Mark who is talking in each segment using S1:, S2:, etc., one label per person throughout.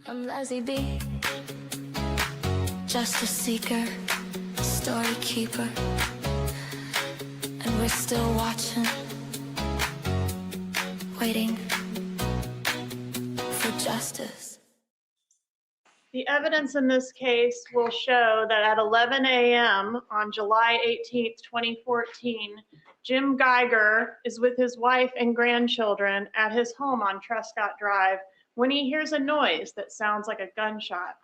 S1: I'm Leslie B, justice seeker, story keeper, and we're still watching, waiting for justice.
S2: The evidence in this case will show that at 11 a.m. on July 18th, 2014, Jim Geiger is with his wife and grandchildren at his home on Trescott Drive when he hears a noise that sounds like a gunshot.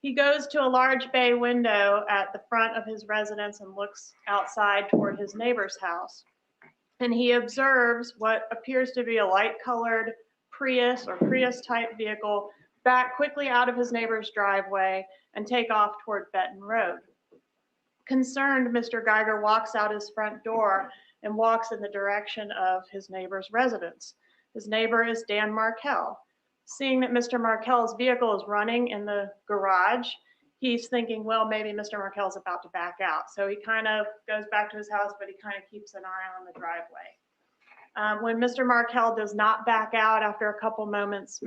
S2: He goes to a large bay window at the front of his residence and looks outside toward his neighbor's house. And he observes what appears to be a light-colored Prius or Prius-type vehicle back quickly out of his neighbor's driveway and take off toward Benton Road. Concerned, Mr. Geiger walks out his front door and walks in the direction of his neighbor's residence. His neighbor is Dan Markel. Seeing that Mr. Markel's vehicle is running in the garage, he's thinking, well, maybe Mr. Markel's about to back out. So he kind of goes back to his house, but he kind of keeps an eye on the driveway. When Mr. Markel does not back out after a couple moments.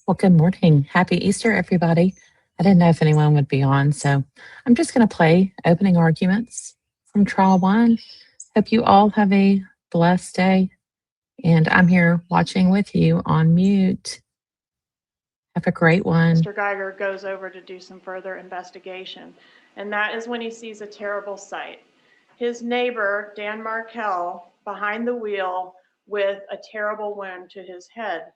S3: Well, good morning. Happy Easter, everybody. I didn't know if anyone would be on, so I'm just going to play opening arguments from trial one. Hope you all have a blessed day, and I'm here watching with you on mute. Have a great one.
S2: Mr. Geiger goes over to do some further investigation, and that is when he sees a terrible sight. His neighbor, Dan Markel, behind the wheel with a terrible wound to his head.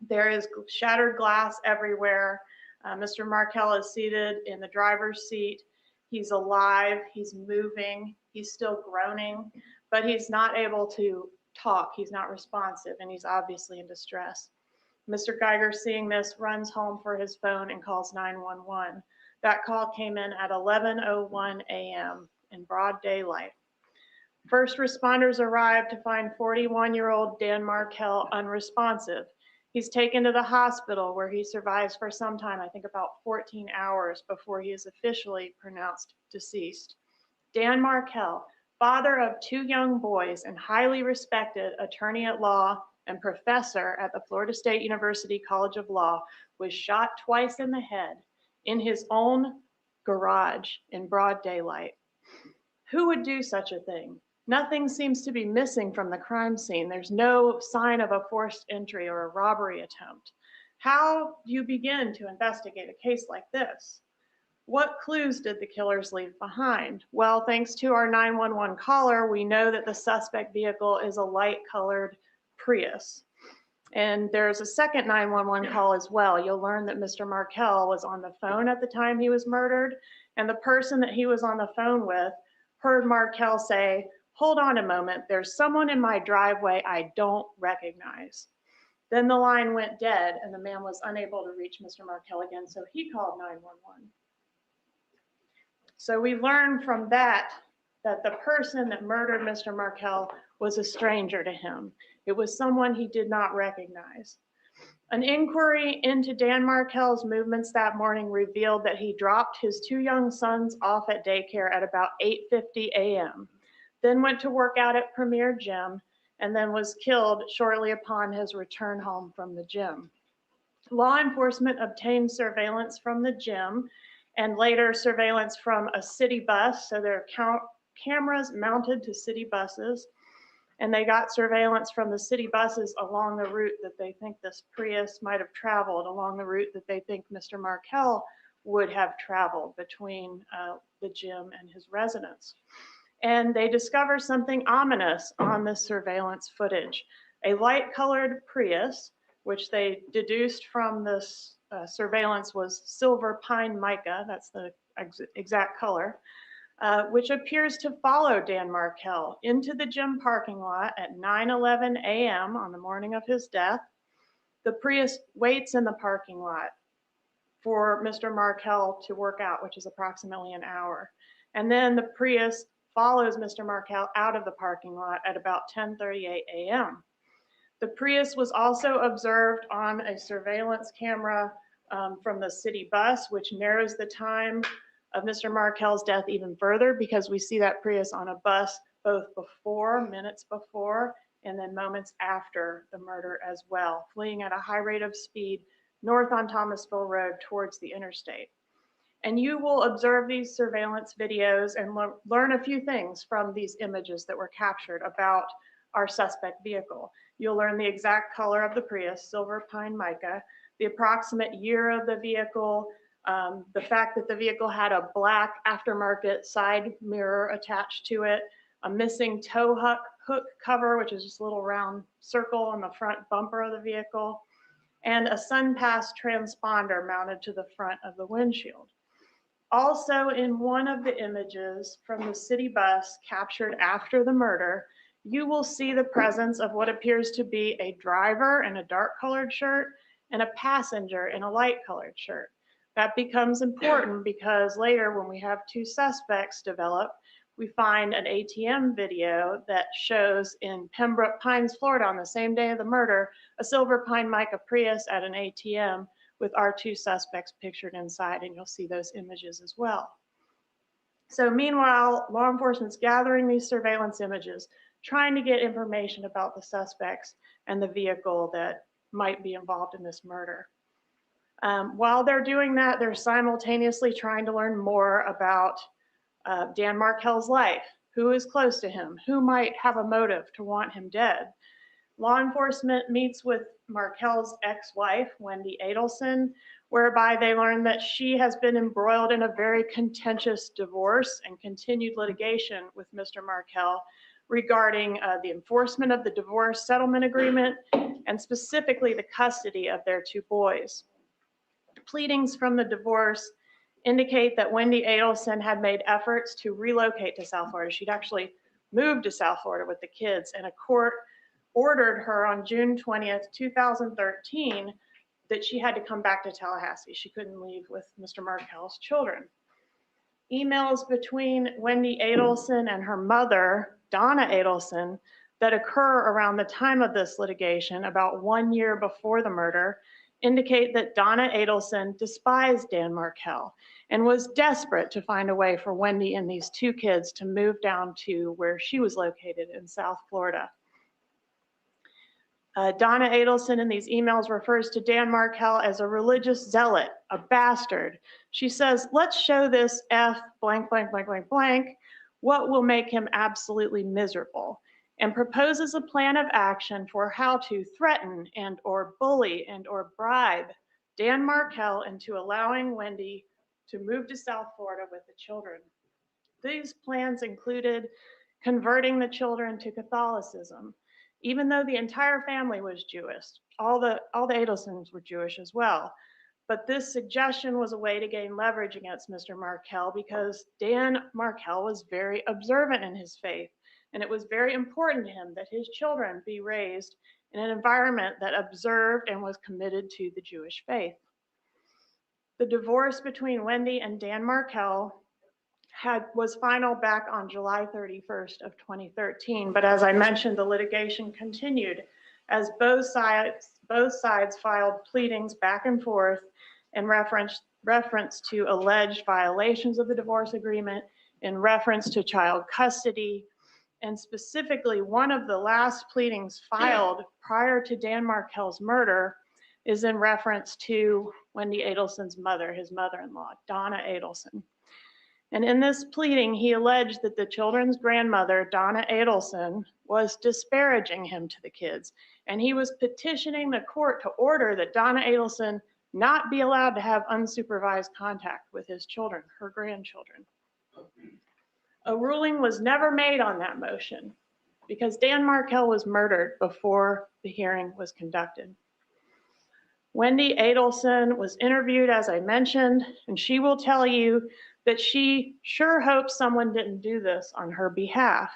S2: There is shattered glass everywhere. Mr. Markel is seated in the driver's seat. He's alive, he's moving, he's still groaning, but he's not able to talk. He's not responsive, and he's obviously in distress. Mr. Geiger, seeing this, runs home for his phone and calls 911. That call came in at 11:01 a.m. in broad daylight. First responders arrived to find 41-year-old Dan Markel unresponsive. He's taken to the hospital where he survives for some time, I think about 14 hours before he is officially pronounced deceased. Dan Markel, father of 2 young boys and highly respected attorney at law and professor at the Florida State University College of Law, was shot twice in the head in his own garage in broad daylight. Who would do such a thing? Nothing seems to be missing from the crime scene. There's no sign of a forced entry or a robbery attempt. How do you begin to investigate a case like this? What clues did the killers leave behind? Well, thanks to our 911 caller, we know that the suspect vehicle is a light-colored Prius. And there's a second 911 call as well. You'll learn that Mr. Markel was on the phone at the time he was murdered, and the person that he was on the phone with heard Markel say, "Hold on a moment, there's someone in my driveway I don't recognize." Then the line went dead and the man was unable to reach Mr. Markel again, so he called 911. So we learned from that the person that murdered Mr. Markel was a stranger to him. It was someone he did not recognize. An inquiry into Dan Markel's movements that morning revealed that he dropped his 2 young sons off at daycare at about 8:50 a.m., then went to work out at Premier Gym, and then was killed shortly upon his return home from the gym. Law enforcement obtained surveillance from the gym and later surveillance from a city bus. So there are cameras mounted to city buses, and they got surveillance from the city buses along the route that they think this Prius might have traveled, along the route that they think Mr. Markel would have traveled between the gym and his residence. And they discover something ominous on this surveillance footage. A light-colored Prius, which they deduced from this surveillance was silver pine mica, that's the exact color, which appears to follow Dan Markel into the gym parking lot at 9:11 a.m. on the morning of his death. The Prius waits in the parking lot for Mr. Markel to work out, which is approximately an hour. And then the Prius follows Mr. Markel out of the parking lot at about 10:38 a.m. The Prius was also observed on a surveillance camera from the city bus, which narrows the time of Mr. Markel's death even further, because we see that Prius on a bus both minutes before and then moments after the murder as well, fleeing at a high rate of speed north on Thomasville Road towards the interstate. And you will observe these surveillance videos and learn a few things from these images that were captured about our suspect vehicle. You'll learn the exact color of the Prius, silver pine mica, the approximate year of the vehicle, the fact that the vehicle had a black aftermarket side mirror attached to it, a missing tow hook cover, which is just a little round circle on the front bumper of the vehicle, and a SunPass transponder mounted to the front of the windshield. Also, in one of the images from the city bus captured after the murder, you will see the presence of what appears to be a driver in a dark colored shirt and a passenger in a light colored shirt. That becomes important because later, when we have two suspects develop, we find an ATM video that shows in Pembroke Pines, Florida, on the same day of the murder, a silver pine mica Prius at an ATM with our two suspects pictured inside, and you'll see those images as well. So meanwhile, law enforcement's gathering these surveillance images, trying to get information about the suspects and the vehicle that might be involved in this murder. While they're doing that, they're simultaneously trying to learn more about Dan Markel's life, who is close to him, who might have a motive to want him dead. Law enforcement meets with Markel's ex-wife, Wendy Adelson, whereby they learn that she has been embroiled in a very contentious divorce and continued litigation with Mr. Markel regarding the enforcement of the divorce settlement agreement and specifically the custody of their two boys. Pleadings from the divorce indicate that Wendy Adelson had made efforts to relocate to South Florida. She'd actually moved to South Florida with the kids, and a court ordered her on June 20th, 2013, that she had to come back to Tallahassee. She couldn't leave with Mr. Markel's children. Emails between Wendy Adelson and her mother, Donna Adelson, that occur around the time of this litigation, about 1 year before the murder, indicate that Donna Adelson despised Dan Markel and was desperate to find a way for Wendy and these two kids to move down to where she was located in South Florida. Donna Adelson in these emails refers to Dan Markel as a religious zealot, a bastard. She says, let's show this F blank, blank, blank, blank, blank, what will make him absolutely miserable, and proposes a plan of action for how to threaten and or bully and or bribe Dan Markel into allowing Wendy to move to South Florida with the children. These plans included converting the children to Catholicism, even though the entire family was Jewish. All the Adelsons were Jewish as well. But this suggestion was a way to gain leverage against Mr. Markel because Dan Markel was very observant in his faith, and it was very important to him that his children be raised in an environment that observed and was committed to the Jewish faith. The divorce between Wendy and Dan Markel was final back on July 31st of 2013, but as I mentioned, the litigation continued as both sides filed pleadings back and forth in reference to alleged violations of the divorce agreement, in reference to child custody, and specifically one of the last pleadings filed prior to Dan Markel's murder is in reference to Wendy Adelson's mother, his mother-in-law, Donna Adelson. And in this pleading, he alleged that the children's grandmother, Donna Adelson, was disparaging him to the kids. And he was petitioning the court to order that Donna Adelson not be allowed to have unsupervised contact with his children, her grandchildren. A ruling was never made on that motion because Dan Markel was murdered before the hearing was conducted. Wendy Adelson was interviewed, as I mentioned, and she will tell you that she sure hopes someone didn't do this on her behalf.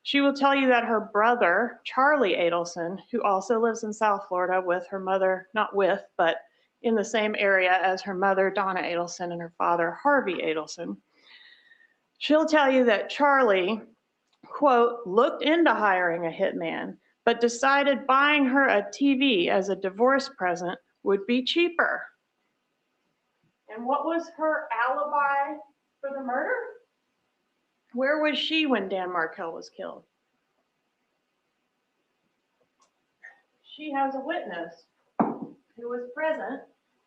S2: She will tell you that her brother, Charlie Adelson, who also lives in South Florida with her mother, not with, but in the same area as her mother, Donna Adelson, and her father, Harvey Adelson. She'll tell you that Charlie, quote, looked into hiring a hitman, but decided buying her a TV as a divorce present would be cheaper. And what was her alibi for the murder? Where was she when Dan Markel was killed? she has a witness who was present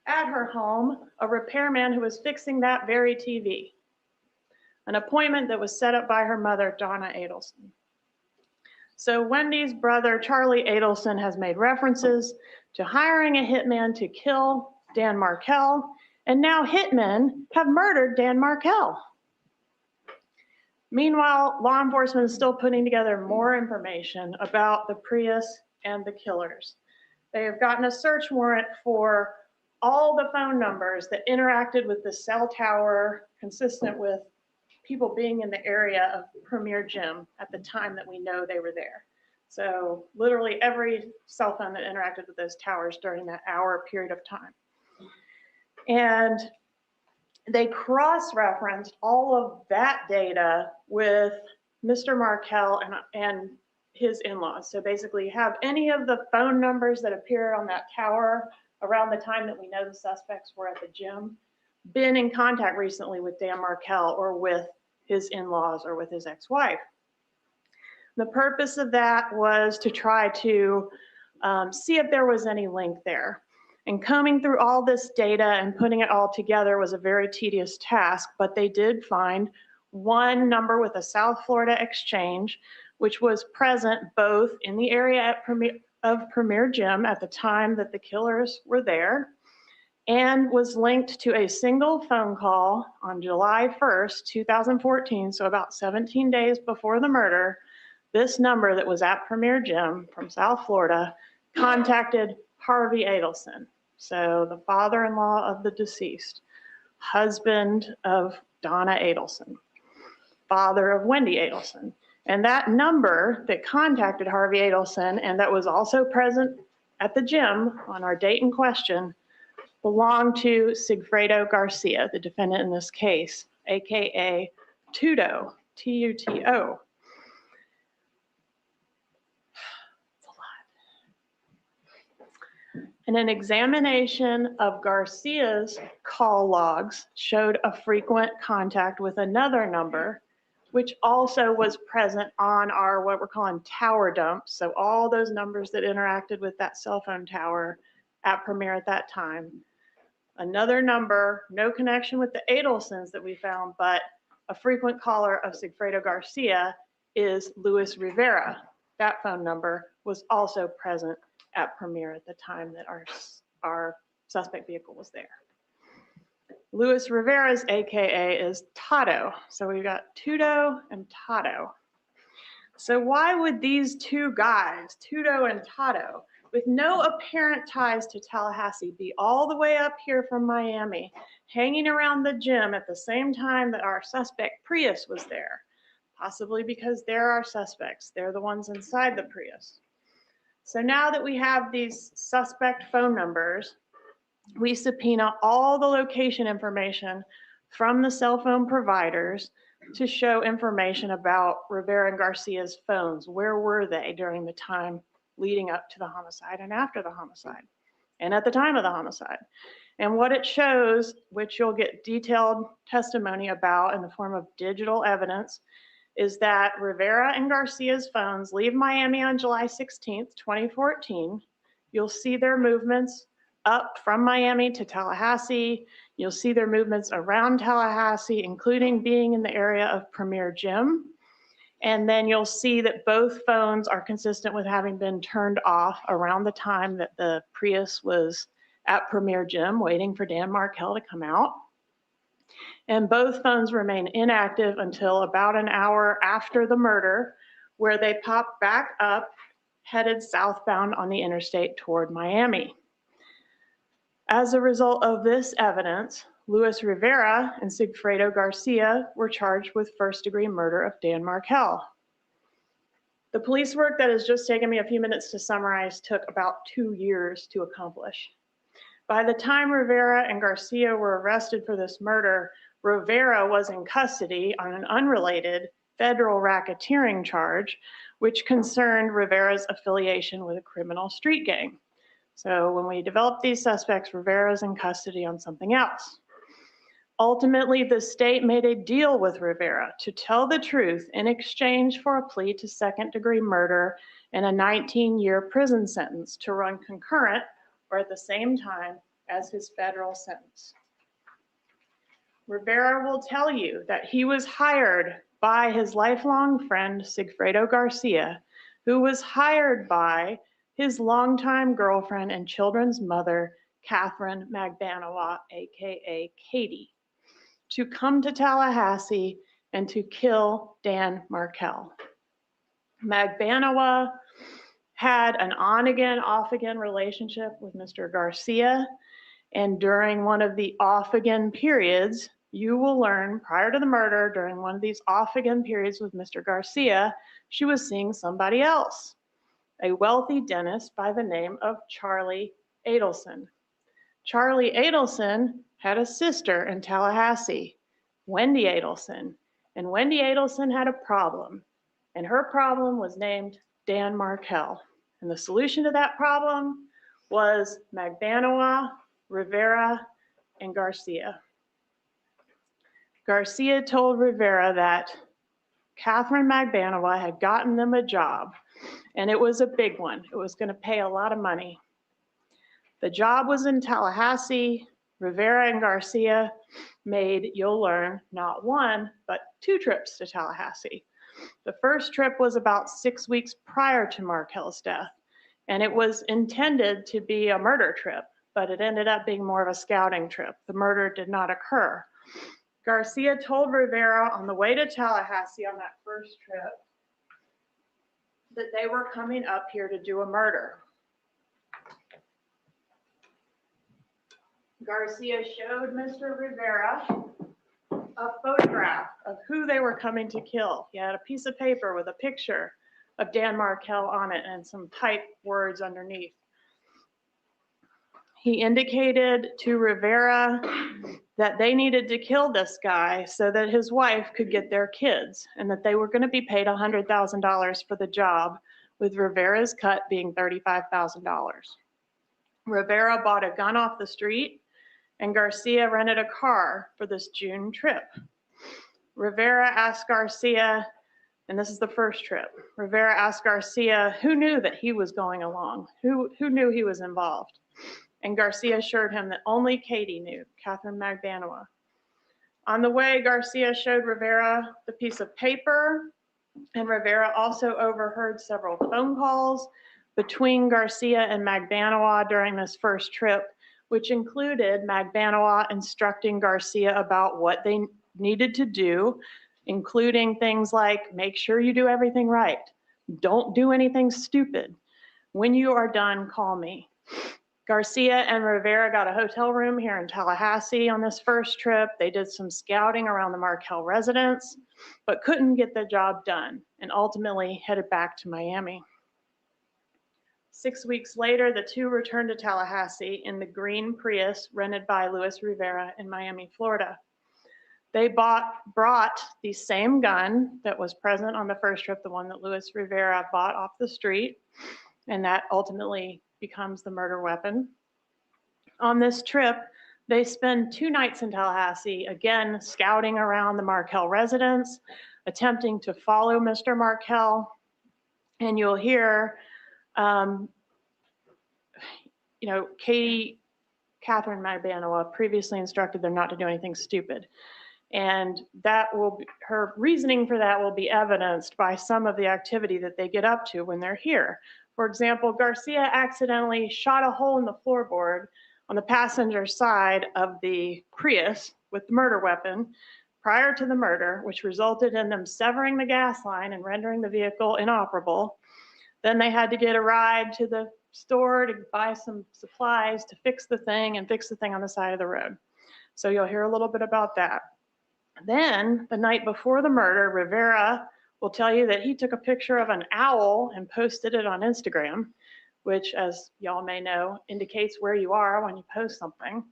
S2: at her home, a repairman who was fixing that very TV, an appointment that was set up by her mother, Donna Adelson. So Wendy's brother, Charlie Adelson, has made references to hiring a hitman to kill Dan Markel, and now hitmen have murdered Dan Markel. Meanwhile, law enforcement is still putting together more information about the Prius and the killers. They have gotten a search warrant for all the phone numbers that interacted with the cell tower, consistent with people being in the area of Premier Gym at the time that we know they were there. So literally every cell phone that interacted with those towers during that hour period of time. And they cross-referenced all of that data with Mr. Markel and his in-laws. So basically, have any of the phone numbers that appear on that tower around the time that we know the suspects were at the gym been in contact recently with Dan Markel or with his in-laws or with his ex-wife? The purpose of that was to try to see if there was any link there. And combing through all this data and putting it all together was a very tedious task, but they did find one number with a South Florida exchange, which was present both in the area of Premier Gym at the time that the killers were there, and was linked to a single phone call on July 1st, 2014, so about 17 days before the murder. This number that was at Premier Gym from South Florida contacted Harvey Adelson, so the father-in-law of the deceased, husband of Donna Adelson, father of Wendy Adelson. And that number that contacted Harvey Adelson and that was also present at the gym on our date in question belonged to Sigfredo Garcia, the defendant in this case, AKA Tuto, T-U-T-O. And an examination of Garcia's call logs showed a frequent contact with another number, which also was present on our, what we're calling tower dumps. So all those numbers that interacted with that cell phone tower at Premier at that time. Another number, no connection with the Adelsons that we found, but a frequent caller of Sigfredo Garcia is Luis Rivera. That phone number was also present at Premier at the time that our suspect vehicle was there. Luis Rivera's AKA is Tato. So we've got Tuto and Tato. So why would these two guys, Tuto and Tato, with no apparent ties to Tallahassee, be all the way up here from Miami, hanging around the gym at the same time that our suspect Prius was there? Possibly because they're our suspects. They're the ones inside the Prius. So now that we have these suspect phone numbers, we subpoena all the location information from the cell phone providers to show information about Rivera and Garcia's phones. Where were they during the time leading up to the homicide and after the homicide, and at the time of the homicide? And what it shows, which you'll get detailed testimony about in the form of digital evidence, is that Rivera and Garcia's phones leave Miami on July 16th, 2014. You'll see their movements up from Miami to Tallahassee. You'll see their movements around Tallahassee, including being in the area of Premier Gym. And then you'll see that both phones are consistent with having been turned off around the time that the Prius was at Premier Gym waiting for Dan Markel to come out. And both phones remain inactive until about an hour after the murder, where they pop back up, headed southbound on the interstate toward Miami. As a result of this evidence, Luis Rivera and Sigfredo Garcia were charged with first-degree murder of Dan Markel. The police work that has just taken me a few minutes to summarize took about 2 years to accomplish. By the time Rivera and Garcia were arrested for this murder, Rivera was in custody on an unrelated federal racketeering charge, which concerned Rivera's affiliation with a criminal street gang. So when we developed these suspects, Rivera's in custody on something else. Ultimately, the state made a deal with Rivera to tell the truth in exchange for a plea to second-degree murder and a 19-year prison sentence to run concurrent or at the same time as his federal sentence. Rivera will tell you that he was hired by his lifelong friend, Sigfredo Garcia, who was hired by his longtime girlfriend and children's mother, Katherine Magbanua, aka Katie, to come to Tallahassee and to kill Dan Markel. Magbanua had an on-again, off-again relationship with Mr. Garcia, and during one of the off-again periods, you will learn prior to the murder, during one of these off-again periods with Mr. Garcia, she was seeing somebody else, a wealthy dentist by the name of Charlie Adelson. Charlie Adelson had a sister in Tallahassee, Wendy Adelson, and Wendy Adelson had a problem, and her problem was named Dan Markel. And the solution to that problem was Magbanua, Rivera, and Garcia. Garcia told Rivera that Katherine Magbanua had gotten them a job, and it was a big one. It was going to pay a lot of money. The job was in Tallahassee. Rivera and Garcia made, you'll learn, not one, but 2 trips to Tallahassee. The first trip was about 6 weeks prior to Markel's death, and it was intended to be a murder trip, but it ended up being more of a scouting trip. The murder did not occur. Garcia told Rivera on the way to Tallahassee on that first trip that they were coming up here to do a murder. Garcia showed Mr. Rivera a photograph of who they were coming to kill. He had a piece of paper with a picture of Dan Markel on it and some typed words underneath. He indicated to Rivera that they needed to kill this guy so that his wife could get their kids, and that they were going to be paid $100,000 for the job, with Rivera's cut being $35,000. Rivera bought a gun off the street, and Garcia rented a car for this June trip. Rivera asked Garcia, and this is the first trip, Rivera asked Garcia who knew that he was going along, who knew he was involved. And Garcia assured him that only Katie knew, Katherine Magbanua. On the way, Garcia showed Rivera the piece of paper, and Rivera also overheard several phone calls between Garcia and Magbanua during this first trip, which included Magbanua instructing Garcia about what they needed to do, including things like, make sure you do everything right. Don't do anything stupid. When you are done, call me. Garcia and Rivera got a hotel room here in Tallahassee on this first trip. They did some scouting around the Markel residence, but couldn't get the job done, and ultimately headed back to Miami. 6 weeks later, the two returned to Tallahassee in the green Prius rented by Luis Rivera in Miami, Florida. They brought the same gun that was present on the first trip, the one that Luis Rivera bought off the street, and that ultimately becomes the murder weapon. On this trip, they spend 2 nights in Tallahassee, again scouting around the Markel residence, attempting to follow Mr. Markel, and you'll hear Katherine Magbanua previously instructed them not to do anything stupid. And that will be, her reasoning for that will be evidenced by some of the activity that they get up to when they're here. For example, Garcia accidentally shot a hole in the floorboard on the passenger side of the Prius with the murder weapon prior to the murder, which resulted in them severing the gas line and rendering the vehicle inoperable. Then they had to get a ride to the store to buy some supplies to fix the thing and fix the thing on the side of the road. So you'll hear a little bit about that. Then the night before the murder, Rivera will tell you that he took a picture of an owl and posted it on Instagram, which, as y'all may know, indicates where you are when you post something.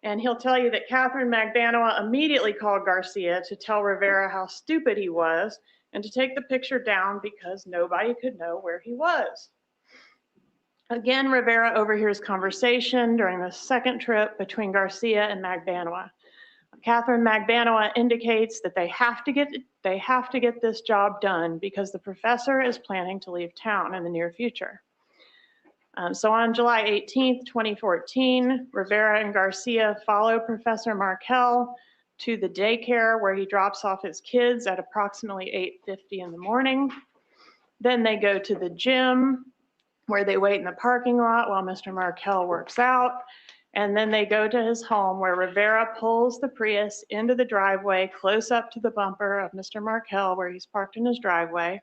S2: And he'll tell you that Katherine Magbanua immediately called Garcia to tell Rivera how stupid he was and to take the picture down because nobody could know where he was. Again, Rivera overhears conversation during the second trip between Garcia and Magbanua. Katherine Magbanua indicates that they have to get this job done because the professor is planning to leave town in the near future. So on July 18th, 2014, Rivera and Garcia follow Professor Markel to the daycare where he drops off his kids at approximately 8:50 in the morning. Then they go to the gym where they wait in the parking lot while Mr. Markel works out. And then they go to his home where Rivera pulls the Prius into the driveway close up to the bumper of Mr. Markel where he's parked in his driveway.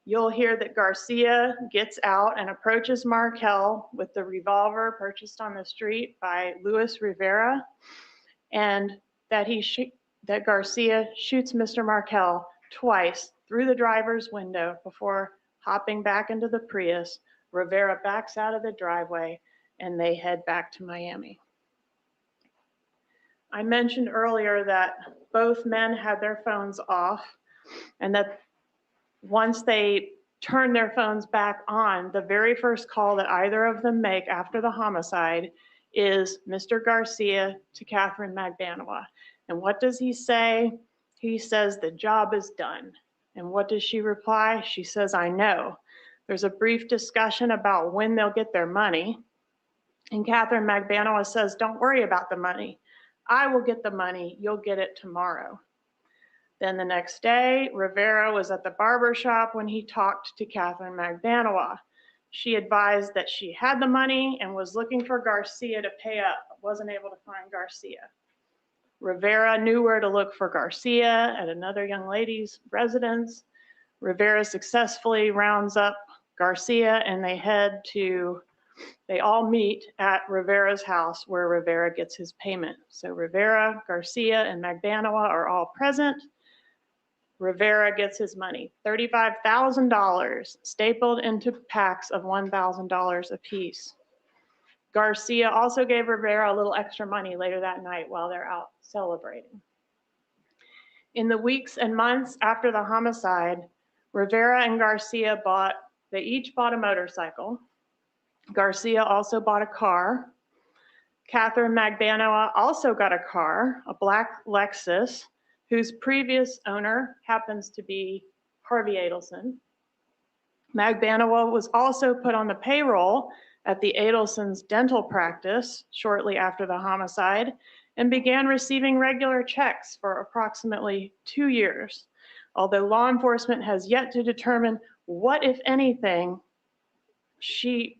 S2: You'll hear that Garcia gets out and approaches Markel with the revolver purchased on the street by Luis Rivera, and that Garcia shoots Mr. Markel twice through the driver's window before hopping back into the Prius. Rivera backs out of the driveway and they head back to Miami. I mentioned earlier that both men had their phones off and that once they turn their phones back on, the very first call that either of them make after the homicide is Mr. Garcia to Katherine Magbanua. And what does he say? He says, "The job is done." And what does she reply? She says, "I know." There's a brief discussion about when they'll get their money. And Katherine Magbanua says, "Don't worry about the money. I will get the money. You'll get it tomorrow." Then the next day, Rivera was at the barber shop when he talked to Katherine Magbanua. She advised that she had the money and was looking for Garcia to pay up, but wasn't able to find Garcia. Rivera knew where to look for Garcia at another young lady's residence. Rivera successfully rounds up Garcia and they all meet at Rivera's house where Rivera gets his payment. So Rivera, Garcia, and Magbanua are all present. Rivera gets his money, $35,000, stapled into packs of $1,000 apiece. Garcia also gave Rivera a little extra money later that night while they're out celebrating. In the weeks and months after the homicide, Rivera and Garcia they each bought a motorcycle. Garcia also bought a car. Katherine Magbanua also got a car, a black Lexus, whose previous owner happens to be Harvey Adelson. Magbanua was also put on the payroll at the Adelson's dental practice shortly after the homicide and began receiving regular checks for approximately 2 years, although law enforcement has yet to determine what, if anything,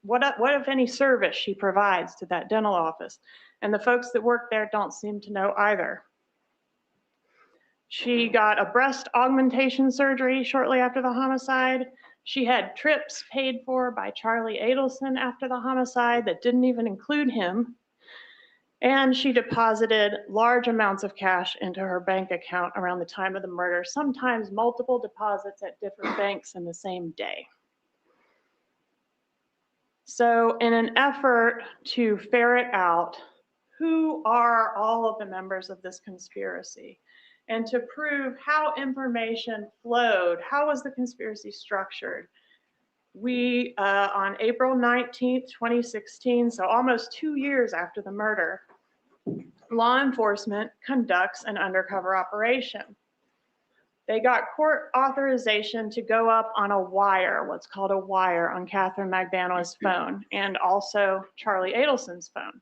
S2: what if any service she provides to that dental office. And the folks that work there don't seem to know either. She got a breast augmentation surgery shortly after the homicide. She had trips paid for by Charlie Adelson after the homicide that didn't even include him. And she deposited large amounts of cash into her bank account around the time of the murder, sometimes multiple deposits at different banks in the same day. So in an effort to ferret out who are all of the members of this conspiracy, and to prove how information flowed, how was the conspiracy structured, we, on April 19th, 2016, so almost 2 years after the murder, law enforcement conducts an undercover operation. They got court authorization to go up on a wire, what's called a wire, on Katherine Magbanua's phone, and also Charlie Adelson's phone,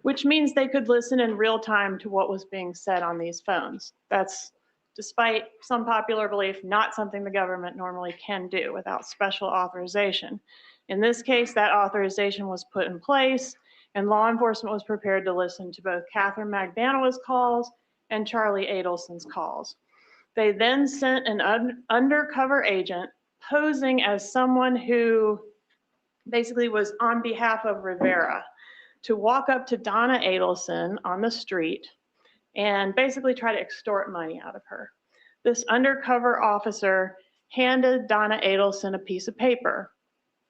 S2: which means they could listen in real time to what was being said on these phones. That's, despite some popular belief, not something the government normally can do without special authorization. In this case, that authorization was put in place, and law enforcement was prepared to listen to both Katherine Magbanua's calls and Charlie Adelson's calls. They then sent an undercover agent posing as someone who basically was on behalf of Rivera to walk up to Donna Adelson on the street and basically try to extort money out of her. This undercover officer handed Donna Adelson a piece of paper.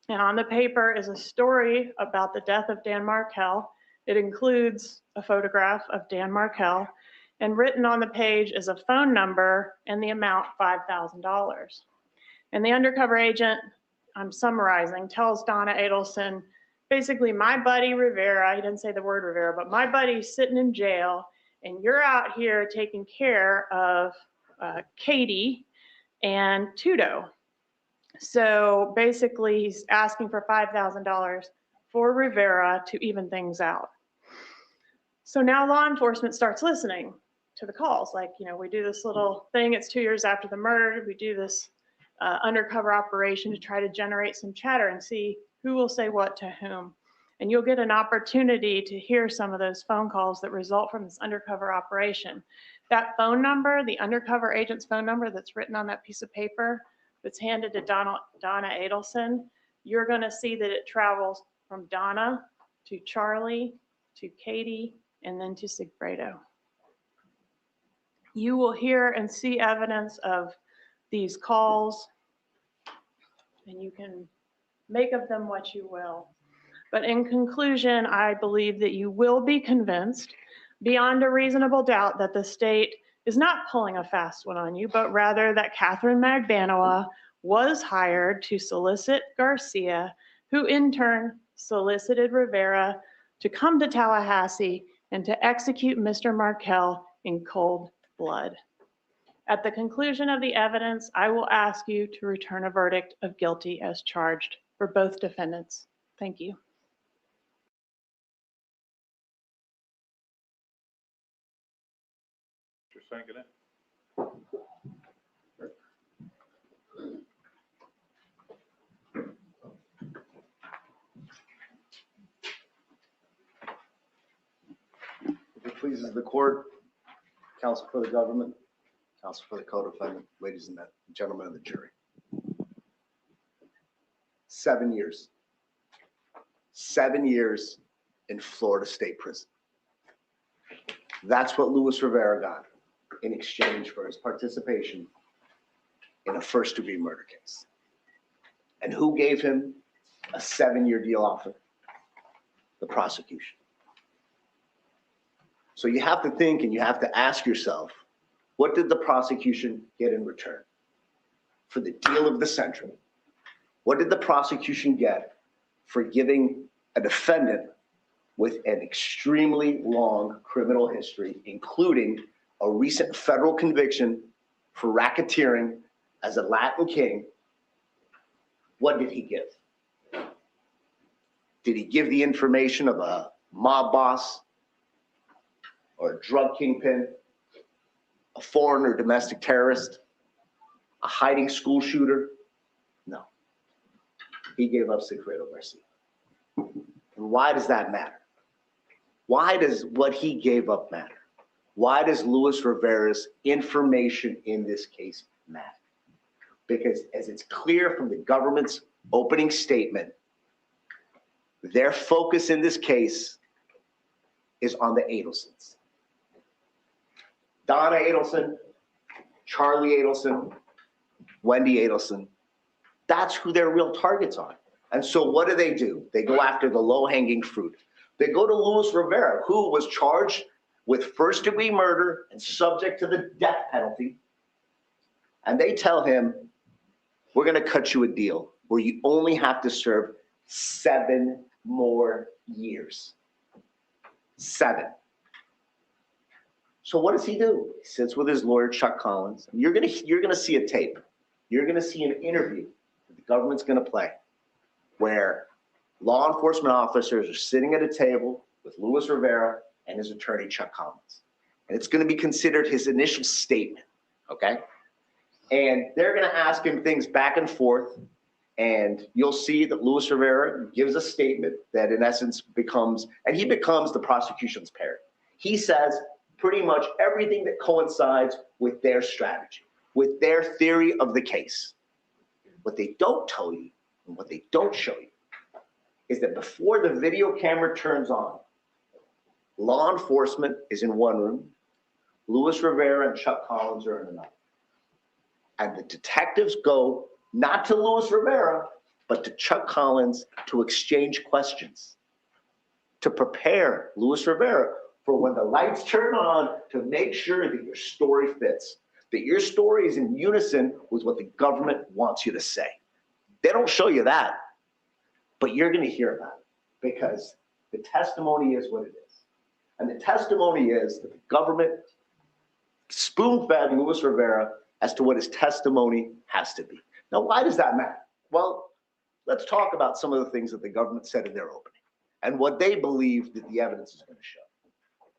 S2: And on the paper is a story about the death of Dan Markel. It includes a photograph of Dan Markel, and written on the page is a phone number and the amount $5,000. And the undercover agent, I'm summarizing, tells Donna Adelson, basically my buddy Rivera, he didn't say the word Rivera, but my buddy's sitting in jail and you're out here taking care of Katie and Tudo. So basically he's asking for $5,000 for Rivera to even things out. So now law enforcement starts listening to the calls. Like, you know, we do this little thing, it's 2 years after the murder, we do this undercover operation to try to generate some chatter and see who will say what to whom. And you'll get an opportunity to hear some of those phone calls that result from this undercover operation. That phone number, the undercover agent's phone number that's written on that piece of paper that's handed to Donna Adelson, you're gonna see that it travels from Donna to Charlie, to Katie, and then to Sigfredo. You will hear and see evidence of these calls, and you can make of them what you will. But in conclusion, I believe that you will be convinced beyond a reasonable doubt that the state is not pulling a fast one on you, but rather that Katherine Magbanua was hired to solicit Garcia, who in turn solicited Rivera to come to Tallahassee and to execute Mr. Markel in cold blood. At the conclusion of the evidence, I will ask you to return a verdict of guilty as charged for both defendants. Thank you.
S4: Just thinking it.
S5: If it pleases the court, counsel for the government, counsel for the co-defendant, ladies and gentlemen of the jury. 7 years. 7 years in Florida State Prison. That's what Luis Rivera got in exchange for his participation in a first-degree murder case. And who gave him a 7-year deal offer? The prosecution. So you have to think and you have to ask yourself, what did the prosecution get in return for the deal of the century? What did the prosecution get for giving a defendant with an extremely long criminal history, including a recent federal conviction for racketeering as a Latin king? What did he give? Did he give the information of a mob boss or a drug kingpin, a foreign or domestic terrorist, a hiding school shooter? No. He gave up Sigfredo Garcia. And why does that matter? Why does what he gave up matter? Why does Luis Rivera's information in this case matter? Because as it's clear from the government's opening statement, their focus in this case is on the Adelsons. Donna Adelson, Charlie Adelson, Wendy Adelson. That's who their real targets are. And so what do? They go after the low-hanging fruit. They go to Luis Rivera, who was charged with first-degree murder and subject to the death penalty. And they tell him, we're going to cut you a deal where you only have to serve 7 more years. 7. So what does he do? He sits with his lawyer, Chuck Collins. You're gonna see a tape. You're gonna see an interview that the government's gonna play where law enforcement officers are sitting at a table with Luis Rivera and his attorney, Chuck Collins. And it's gonna be considered his initial statement, okay? And they're gonna ask him things back and forth, and you'll see that Luis Rivera gives a statement that in essence becomes the prosecution's parrot. He says pretty much everything that coincides with their strategy, with their theory of the case. What they don't tell you and what they don't show you is that before the video camera turns on, law enforcement is in one room, Luis Rivera and Chuck Collins are in another. And the detectives go not to Luis Rivera, but to Chuck Collins to exchange questions, to prepare Luis Rivera for when the lights turn on, to make sure that your story fits, that your story is in unison with what the government wants you to say. They don't show you that, but you're going to hear about it. because the testimony is what it is. And the testimony is that the government spoon-fed Luis Rivera as to what his testimony has to be. Now, why does that matter? Well, let's talk about some of the things that the government said in their opening and what they believe that the evidence is going to show.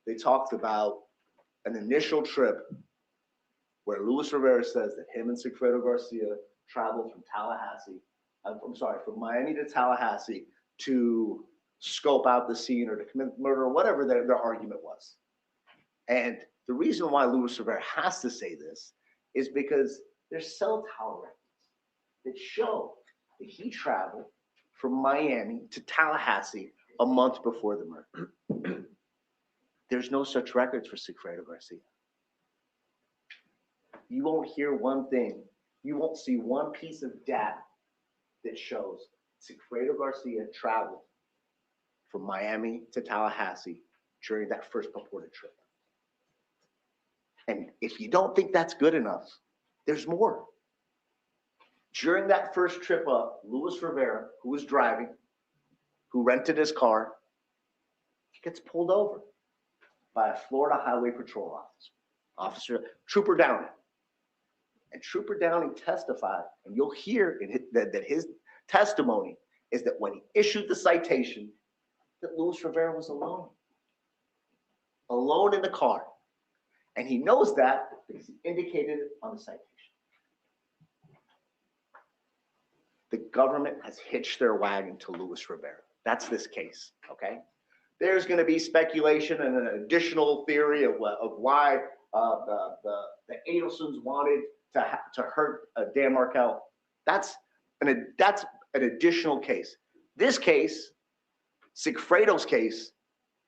S5: They talked about an initial trip where Luis Rivera says that him and Sigfredo Garcia traveled from from Miami to Tallahassee to scope out the scene or to commit murder or whatever their argument was. And the reason why Luis Rivera has to say this is because there's cell tower records that show that he traveled from Miami to Tallahassee a month before the murder. There's no such records for Sigfredo Garcia. You won't hear one thing. You won't see one piece of data that shows Sigfredo Garcia traveled from Miami to Tallahassee during that first purported trip. And if you don't think that's good enough, there's more. During that first trip up, Luis Rivera, who was driving, who rented his car, gets pulled over by a Florida Highway Patrol officer, Trooper Downing. And Trooper Downing testified, and you'll hear that his testimony is that when he issued the citation, that Luis Rivera was alone in the car. And he knows that because he indicated it on the citation. The government has hitched their wagon to Luis Rivera. That's this case, okay? There's going to be speculation and an additional theory of why the Adelsons wanted to hurt Dan Markel. That's an additional case. This case, Sigfredo's case,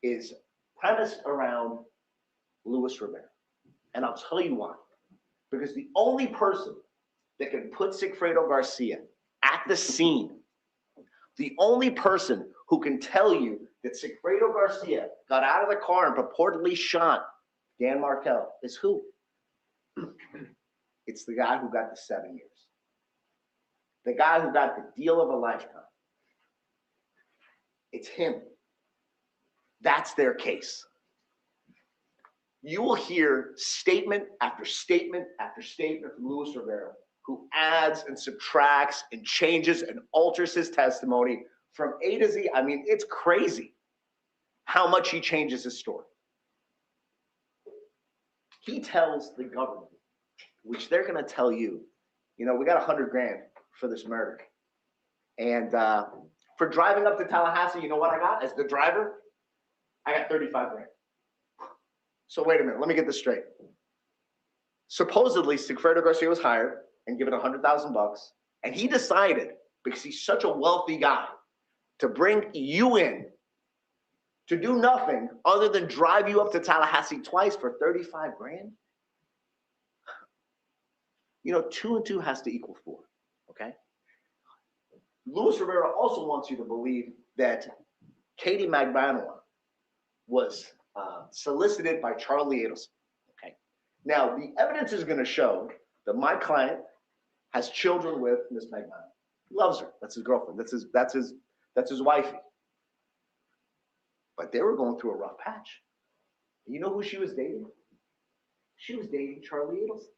S5: is premised around Luis Rivera. And I'll tell you why. Because the only person that can put Sigfredo Garcia at the scene, the only person who can tell you that Sigfredo Garcia got out of the car and purportedly shot Dan Markel is who? It's the guy who got the 7 years. The guy who got the deal of a lifetime. It's him. That's their case. You will hear statement after statement after statement from Luis Rivera, who adds and subtracts and changes and alters his testimony from A to Z. I mean, it's crazy how much he changes his story. He tells the government, which they're going to tell you, we got $100,000 for this murder. And for driving up to Tallahassee, you know what I got as the driver? I got $35,000. So wait a minute, let me get this straight. Supposedly, Sigfredo Garcia was hired and given $100,000, and he decided, because he's such a wealthy guy, to bring you in to do nothing other than drive you up to Tallahassee twice for $35,000. 2 and 2 has to equal 4. Okay. Luis Rivera also wants you to believe that Katie Magbanua was solicited by Charlie Adelson. Okay. Now, the evidence is going to show that my client has children with Miss Magbanua. He loves her. That's his girlfriend. That's his wifey. But they were going through a rough patch. You know who she was dating? She was dating Charlie Adelson.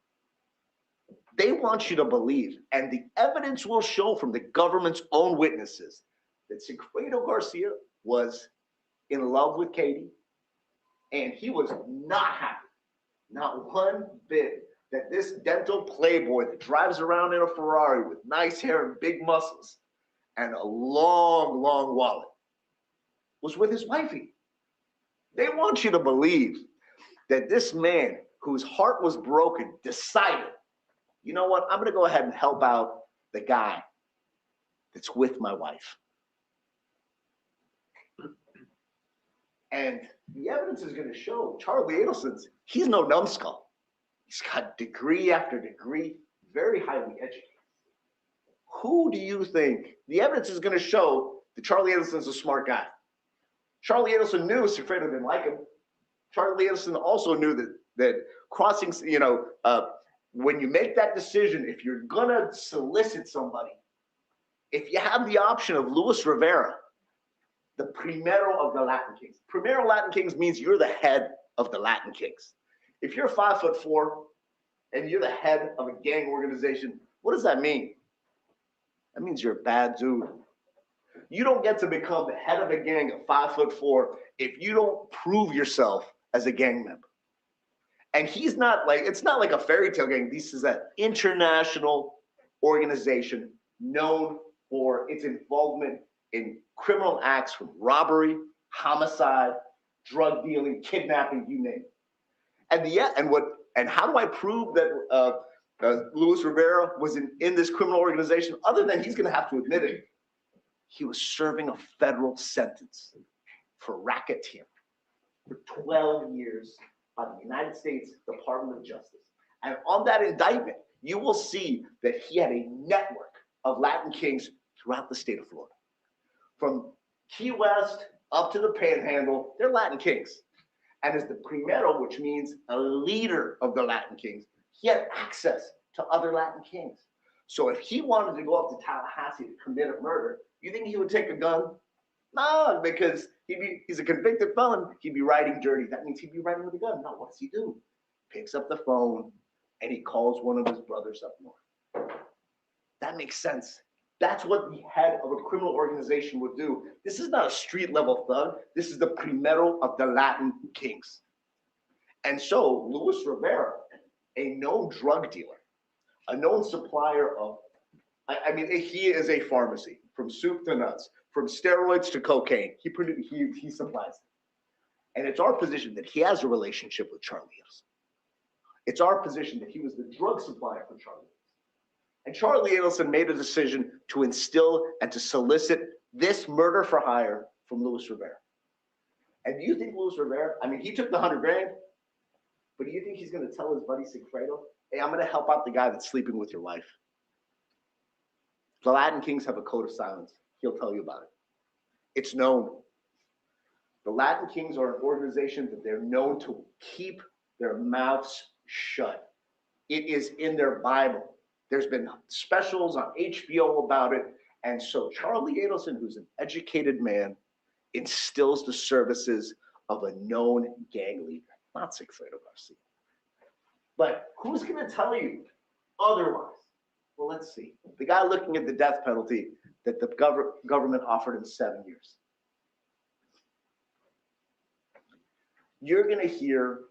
S5: They want you to believe, and the evidence will show from the government's own witnesses, that Sigfredo Garcia was in love with Katie, and he was not happy, not one bit, that this dental playboy that drives around in a Ferrari with nice hair and big muscles and a long, long wallet was with his wifey. They want you to believe that this man whose heart was broken decided, you know what, I'm going to go ahead and help out the guy that's with my wife. And the evidence is going to show Charlie Adelson's, he's no numbskull. He's got degree after degree, very highly educated. Who do you think? The evidence is going to show that Charlie Adelson's a smart guy. Charlie Adelson knew Sigfredo didn't like him. Charlie Adelson also knew that crossing, when you make that decision, if you're going to solicit somebody, if you have the option of Luis Rivera the primero of the Latin Kings. Primero Latin Kings means you're the head of the Latin Kings. If you're 5'4" and you're the head of a gang organization, what does that mean? That means you're a bad dude. You don't get to become the head of a gang at 5'4" if you don't prove yourself as a gang member. And he's not like, it's not like a fairy tale gang. This is an international organization known for its involvement in criminal acts from robbery, homicide, drug dealing, kidnapping, you name it. And how do I prove that Luis Rivera was in this criminal organization? Other than he's going to have to admit it, he was serving a federal sentence for racketeering for 12 years by the United States Department of Justice. And on that indictment, you will see that he had a network of Latin Kings throughout the state of Florida. From Key West up to the Panhandle, they're Latin Kings. And as the primero, which means a leader of the Latin Kings, he had access to other Latin Kings. So if he wanted to go up to Tallahassee to commit a murder, you think he would take a gun? No, because he's a convicted felon. He'd be riding dirty. That means he'd be riding with a gun. No, what does he do? Picks up the phone and he calls one of his brothers up north. That makes sense. That's what the head of a criminal organization would do. This is not a street level thug. This is the primero of the Latin Kings. And so Luis Rivera, a known drug dealer, a known supplier of, I mean, he is a pharmacy from soup to nuts, from steroids to cocaine. He supplies them. And it's our position that he has a relationship with Charlie Isom. It's our position that he was the drug supplier for Charlie. And Charlie Adelson made a decision to instill and to solicit this murder for hire from Luis Rivera. And do you think Luis Rivera, I mean, he took the 100 grand, but do you think he's going to tell his buddy Sigfredo, hey, I'm going to help out the guy that's sleeping with your wife? The Latin Kings have a code of silence. He'll tell you about it. It's known. The Latin Kings are an organization that they're known to keep their mouths shut. It is in their Bible. There's been specials on HBO about it. And so Charlie Adelson, who's an educated man, instills the services of a known gang leader, not Sigfredo Garcia. But who's going to tell you otherwise? Well, let's see. The guy looking at the death penalty that the government offered him 7 years. You're going to hear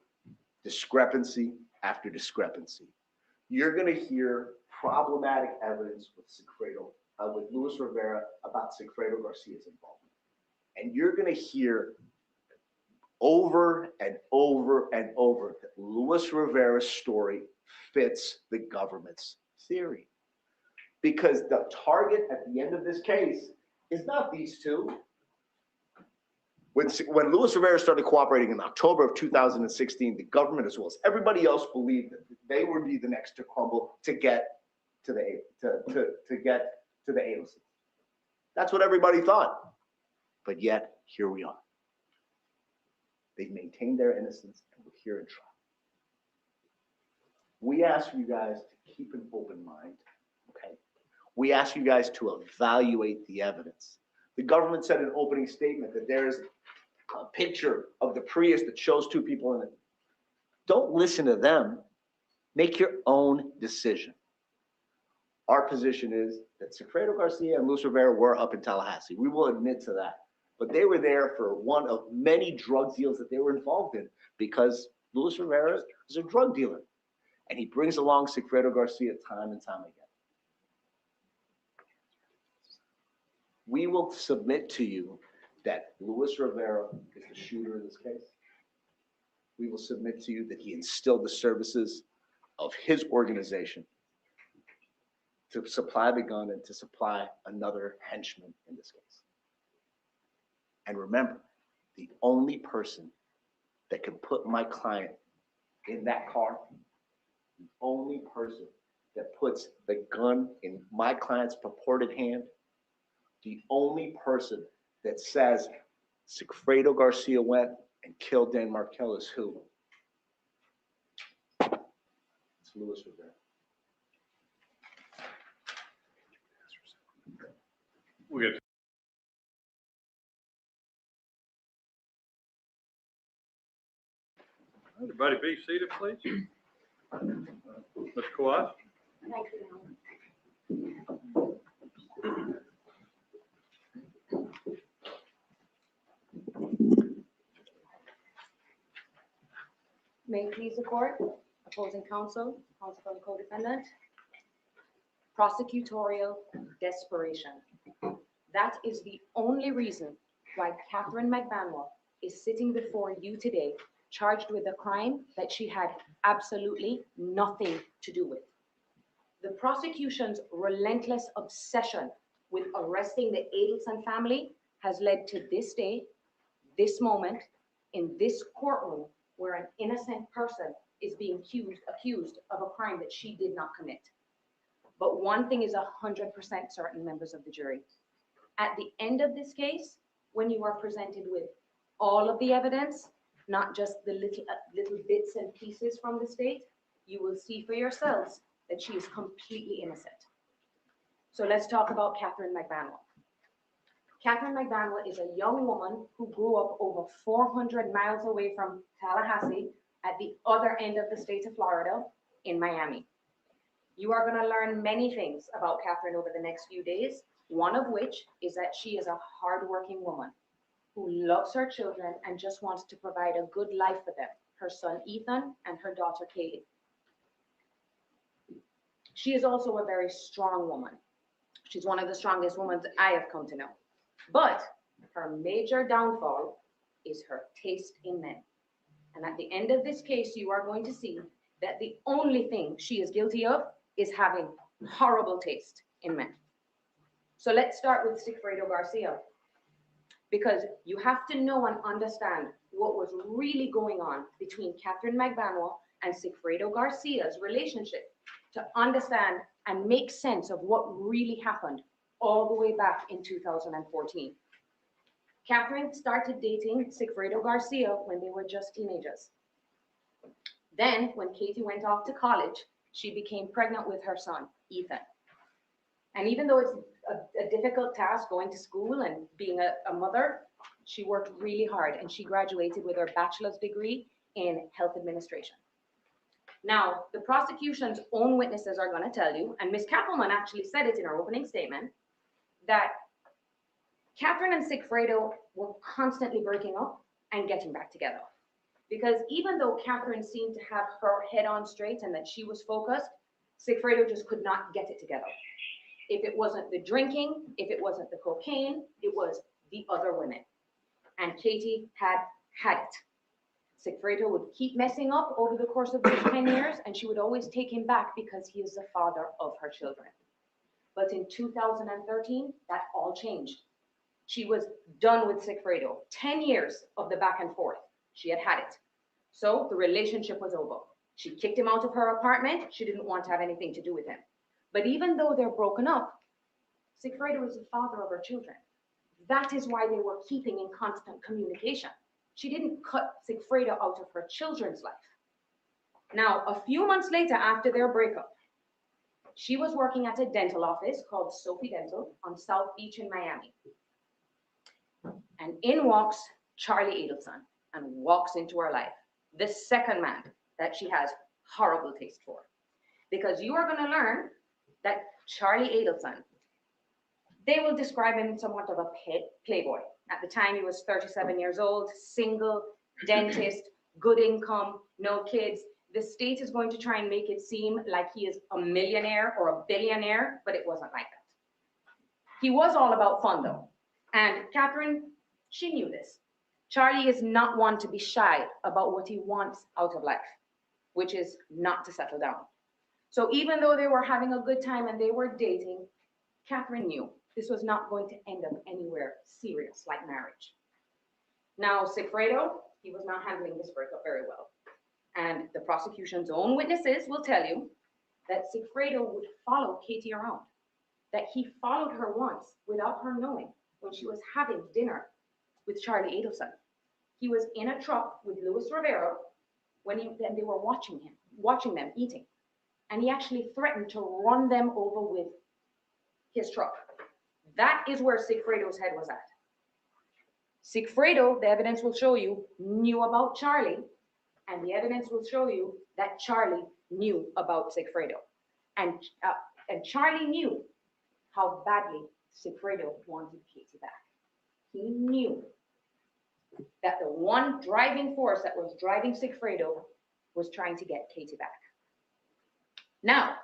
S5: discrepancy after discrepancy. You're going to hear problematic evidence with with Luis Rivera about Sigfredo Garcia's involvement. And you're going to hear over and over and over that Luis Rivera's story fits the government's theory. Because the target at the end of this case is not these two. When Luis Rivera started cooperating in October of 2016, the government, as well as everybody else, believed that they would be the next to crumble to get to the Adelson. That's what everybody thought. But yet, here we are. They've maintained their innocence, and we're here in trial. We ask you guys to keep an open mind, okay? We ask you guys to evaluate the evidence. The government said in an opening statement that there is a picture of the Prius that shows two people in it. Don't listen to them. Make your own decision. Our position is that Sigfredo Garcia and Luis Rivera were up in Tallahassee. We will admit to that. But they were there for one of many drug deals that they were involved in because Luis Rivera is a drug dealer. And he brings along Sigfredo Garcia time and time again. We will submit to you that Luis Rivera is the shooter in this case. We will submit to you that he instilled the services of his organization to supply the gun and to supply another henchman in this case. And remember, the only person that can put my client in that car, the only person that puts the gun in my client's purported hand, the only person that says Sigfredo Garcia went and killed Dan Markel is who? It's Luis Rivera.
S4: We got Everybody be seated, please. Ms. Kawhi?
S6: May it please the court, opposing counsel, counsel for the co-defendant. Prosecutorial desperation. That is the only reason why Katherine Magbanua is sitting before you today, charged with a crime that she had absolutely nothing to do with. The prosecution's relentless obsession with arresting the Adelson family has led to this day, this moment, in this courtroom, where an innocent person is being accused of a crime that she did not commit. But one thing is 100% certain, members of the jury. At the end of this case, when you are presented with all of the evidence, not just the little bits and pieces from the state, you will see for yourselves that she is completely innocent. So let's talk about Katherine Magbanua. Katherine Magbanua is a young woman who grew up over 400 miles away from Tallahassee at the other end of the state of Florida in Miami. You are going to learn many things about Katherine over the next few days, one of which is that she is a hardworking woman who loves her children and just wants to provide a good life for them, her son Ethan and her daughter Katie. She is also a very strong woman. She's one of the strongest women I have come to know. But her major downfall is her taste in men. And at the end of this case, you are going to see that the only thing she is guilty of is having horrible taste in men. So let's start with Sigfredo Garcia, because you have to know and understand what was really going on between Katherine Magbanua and Sigfredo Garcia's relationship to understand and make sense of what really happened all the way back in 2014. Katherine started dating Sigfredo Garcia when they were just teenagers. Then, when Katie went off to college, she became pregnant with her son, Ethan. And even though it's a difficult task going to school and being a mother, she worked really hard and she graduated with her bachelor's degree in health administration. Now, the prosecution's own witnesses are going to tell you, and Ms. Kappelman actually said it in her opening statement, that Katherine and Sigfredo were constantly breaking up and getting back together. Because even though Katherine seemed to have her head on straight and that she was focused, Sigfredo just could not get it together. If it wasn't the drinking, if it wasn't the cocaine, it was the other women. And Katie had it. Sigfredo would keep messing up over the course of those 10 years, and she would always take him back because he is the father of her children. But in 2013, that all changed. She was done with Sigfredo. 10 years of the back and forth. She had it. So the relationship was over. She kicked him out of her apartment. She didn't want to have anything to do with him. But even though they're broken up, Sigfredo is the father of her children. That is why they were keeping in constant communication. She didn't cut Sigfredo out of her children's life. Now, a few months later after their breakup, she was working at a dental office called Sophie Dental on South Beach in Miami. And in walks Charlie Adelson and walks into her life, the second man that she has horrible taste for. Because you are going to learn that Charlie Adelson, they will describe him somewhat of a playboy. At the time, he was 37 years old, single, dentist, good income, no kids. The state is going to try and make it seem like he is a millionaire or a billionaire, but it wasn't like that. He was all about fun, though. And Katherine, she knew this. Charlie is not one to be shy about what he wants out of life, which is not to settle down. So even though they were having a good time and they were dating, Katherine knew this was not going to end up anywhere serious like marriage. Now, Sigfredo, he was not handling this breakup very well. And the prosecution's own witnesses will tell you that Sigfredo would follow Katie around, that he followed her once without her knowing when she was having dinner with Charlie Adelson. He was in a truck with Luis Rivera when they were watching them eating. And he actually threatened to run them over with his truck. That is where Sigfredo's head was at. Sigfredo, the evidence will show you, knew about Charlie And the evidence will show you that Charlie knew about Sigfredo. And Charlie knew how badly Sigfredo wanted Katie back. He knew that the one driving force that was driving Sigfredo was trying to get Katie back. Now,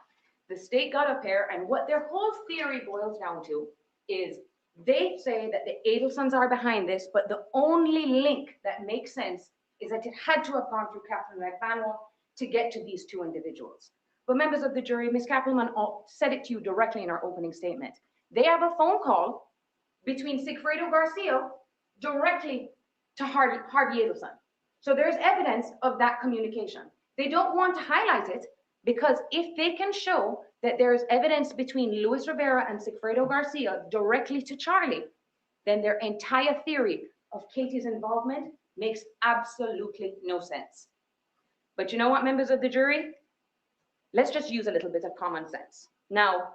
S6: the state got up here, and what their whole theory boils down to is they say that the Adelsons are behind this, but the only link that makes sense is that it had to have gone through Katherine Magbanua to get to these two individuals. But members of the jury, Ms. Kappelman said it to you directly in her opening statement. They have a phone call between Sigfredo Garcia directly to Harvey Adelson. So there's evidence of that communication. They don't want to highlight it because if they can show that there is evidence between Luis Rivera and Sigfredo Garcia directly to Charlie, then their entire theory of Katie's involvement makes absolutely no sense. But you know what, members of the jury? Let's just use a little bit of common sense. Now,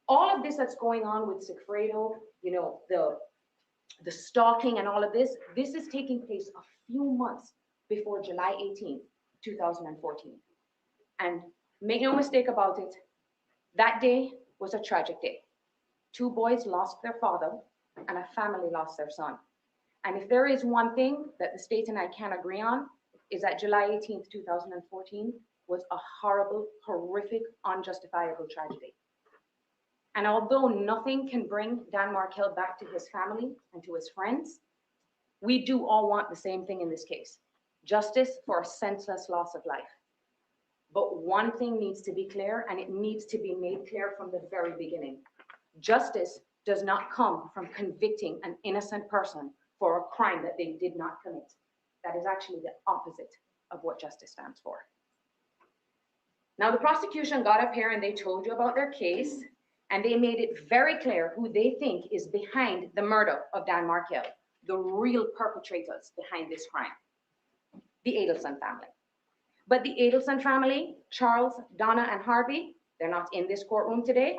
S6: all of this that's going on with Sigfredo, you know, the stalking and all of this is taking place a few months before July 18, 2014. And make no mistake about it, that day was a tragic day. Two boys lost their father and a family lost their son. And if there is one thing that the state and I can agree on, is that July 18th, 2014 was a horrible, horrific, unjustifiable tragedy. And although nothing can bring Dan Markel back to his family and to his friends, we do all want the same thing in this case: justice for a senseless loss of life. But one thing needs to be clear, and it needs to be made clear from the very beginning. Justice does not come from convicting an innocent person for a crime that they did not commit. That is actually the opposite of what justice stands for. Now, the prosecution got up here and they told you about their case, and they made it very clear who they think is behind the murder of Dan Markel, the real perpetrators behind this crime: the Adelson family. But the Adelson family, Charles, Donna, and Harvey, they're not in this courtroom today,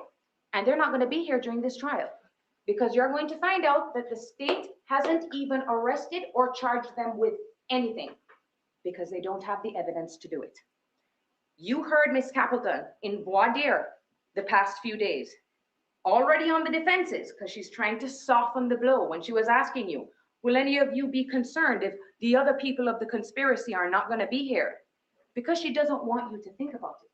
S6: and they're not going to be here during this trial, because you're going to find out that the state hasn't even arrested or charged them with anything, because they don't have the evidence to do it. You heard Ms. Capleton in voir dire the past few days, already on the defenses, because she's trying to soften the blow when she was asking you, will any of you be concerned if the other people of the conspiracy are not going to be here? Because she doesn't want you to think about it,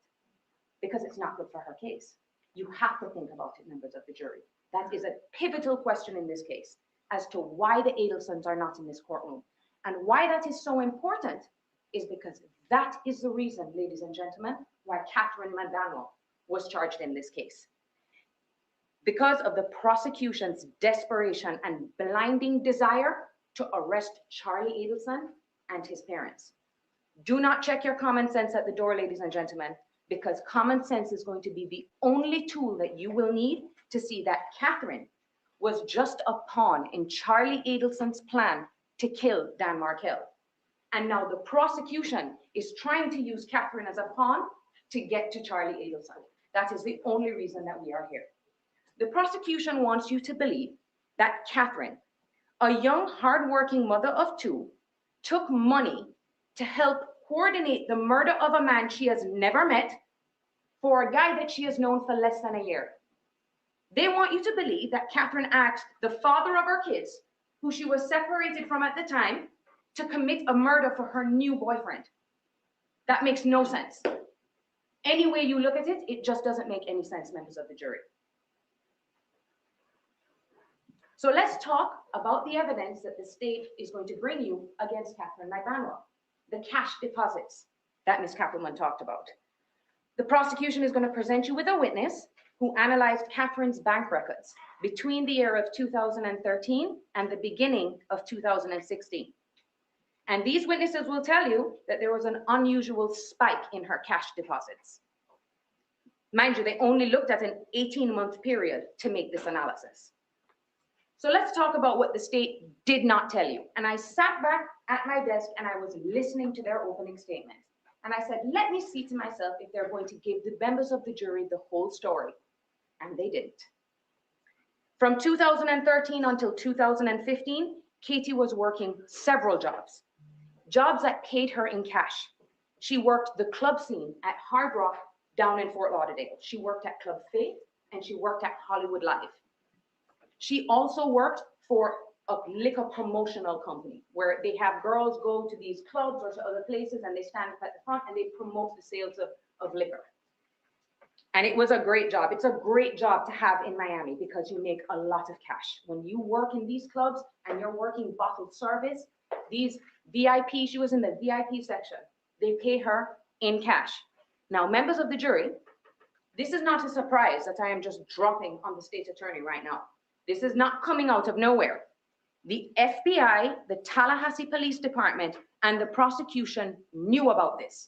S6: because it's not good for her case. You have to think about it, members of the jury. That is a pivotal question in this case, as to why the Adelsons are not in this courtroom. And why that is so important is because that is the reason, ladies and gentlemen, why Katherine Magbanua was charged in this case. Because of the prosecution's desperation and blinding desire to arrest Charlie Adelson and his parents. Do not check your common sense at the door, ladies and gentlemen, because common sense is going to be the only tool that you will need to see that Katherine was just a pawn in Charlie Adelson's plan to kill Dan Markel. And now the prosecution is trying to use Katherine as a pawn to get to Charlie Adelson. That is the only reason that we are here. The prosecution wants you to believe that Katherine, a young, hardworking mother of two, took money to help coordinate the murder of a man she has never met for a guy that she has known for less than a year. They want you to believe that Katherine asked the father of her kids, who she was separated from at the time, to commit a murder for her new boyfriend. That makes no sense. Any way you look at it, it just doesn't make any sense, members of the jury. So let's talk about the evidence that the state is going to bring you against Katherine Magbanua, the cash deposits that Ms. Kappelman talked about. The prosecution is going to present you with a witness who analyzed Katherine's bank records between the year of 2013 and the beginning of 2016. And these witnesses will tell you that there was an unusual spike in her cash deposits. Mind you, they only looked at an 18-month period to make this analysis. So let's talk about what the state did not tell you. And I sat back at my desk and I was listening to their opening statement. And I said, let me see to myself if they're going to give the members of the jury the whole story. And they didn't. From 2013 until 2015, Katie was working several jobs. jobs that paid her in cash. She worked the club scene at Hard Rock down in Fort Lauderdale. She worked at Club Faith and she worked at Hollywood Live. She also worked for a liquor promotional company where they have girls go to these clubs or to other places and they stand up at the front and they promote the sales of liquor. And it was a great job. It's a great job to have in Miami because you make a lot of cash. When you work in these clubs and you're working bottled service, these VIP, she was in the VIP section, they pay her in cash. Now, members of the jury, this is not a surprise that I am just dropping on the state attorney right now. This is not coming out of nowhere. The FBI, the Tallahassee Police Department, and the prosecution knew about this.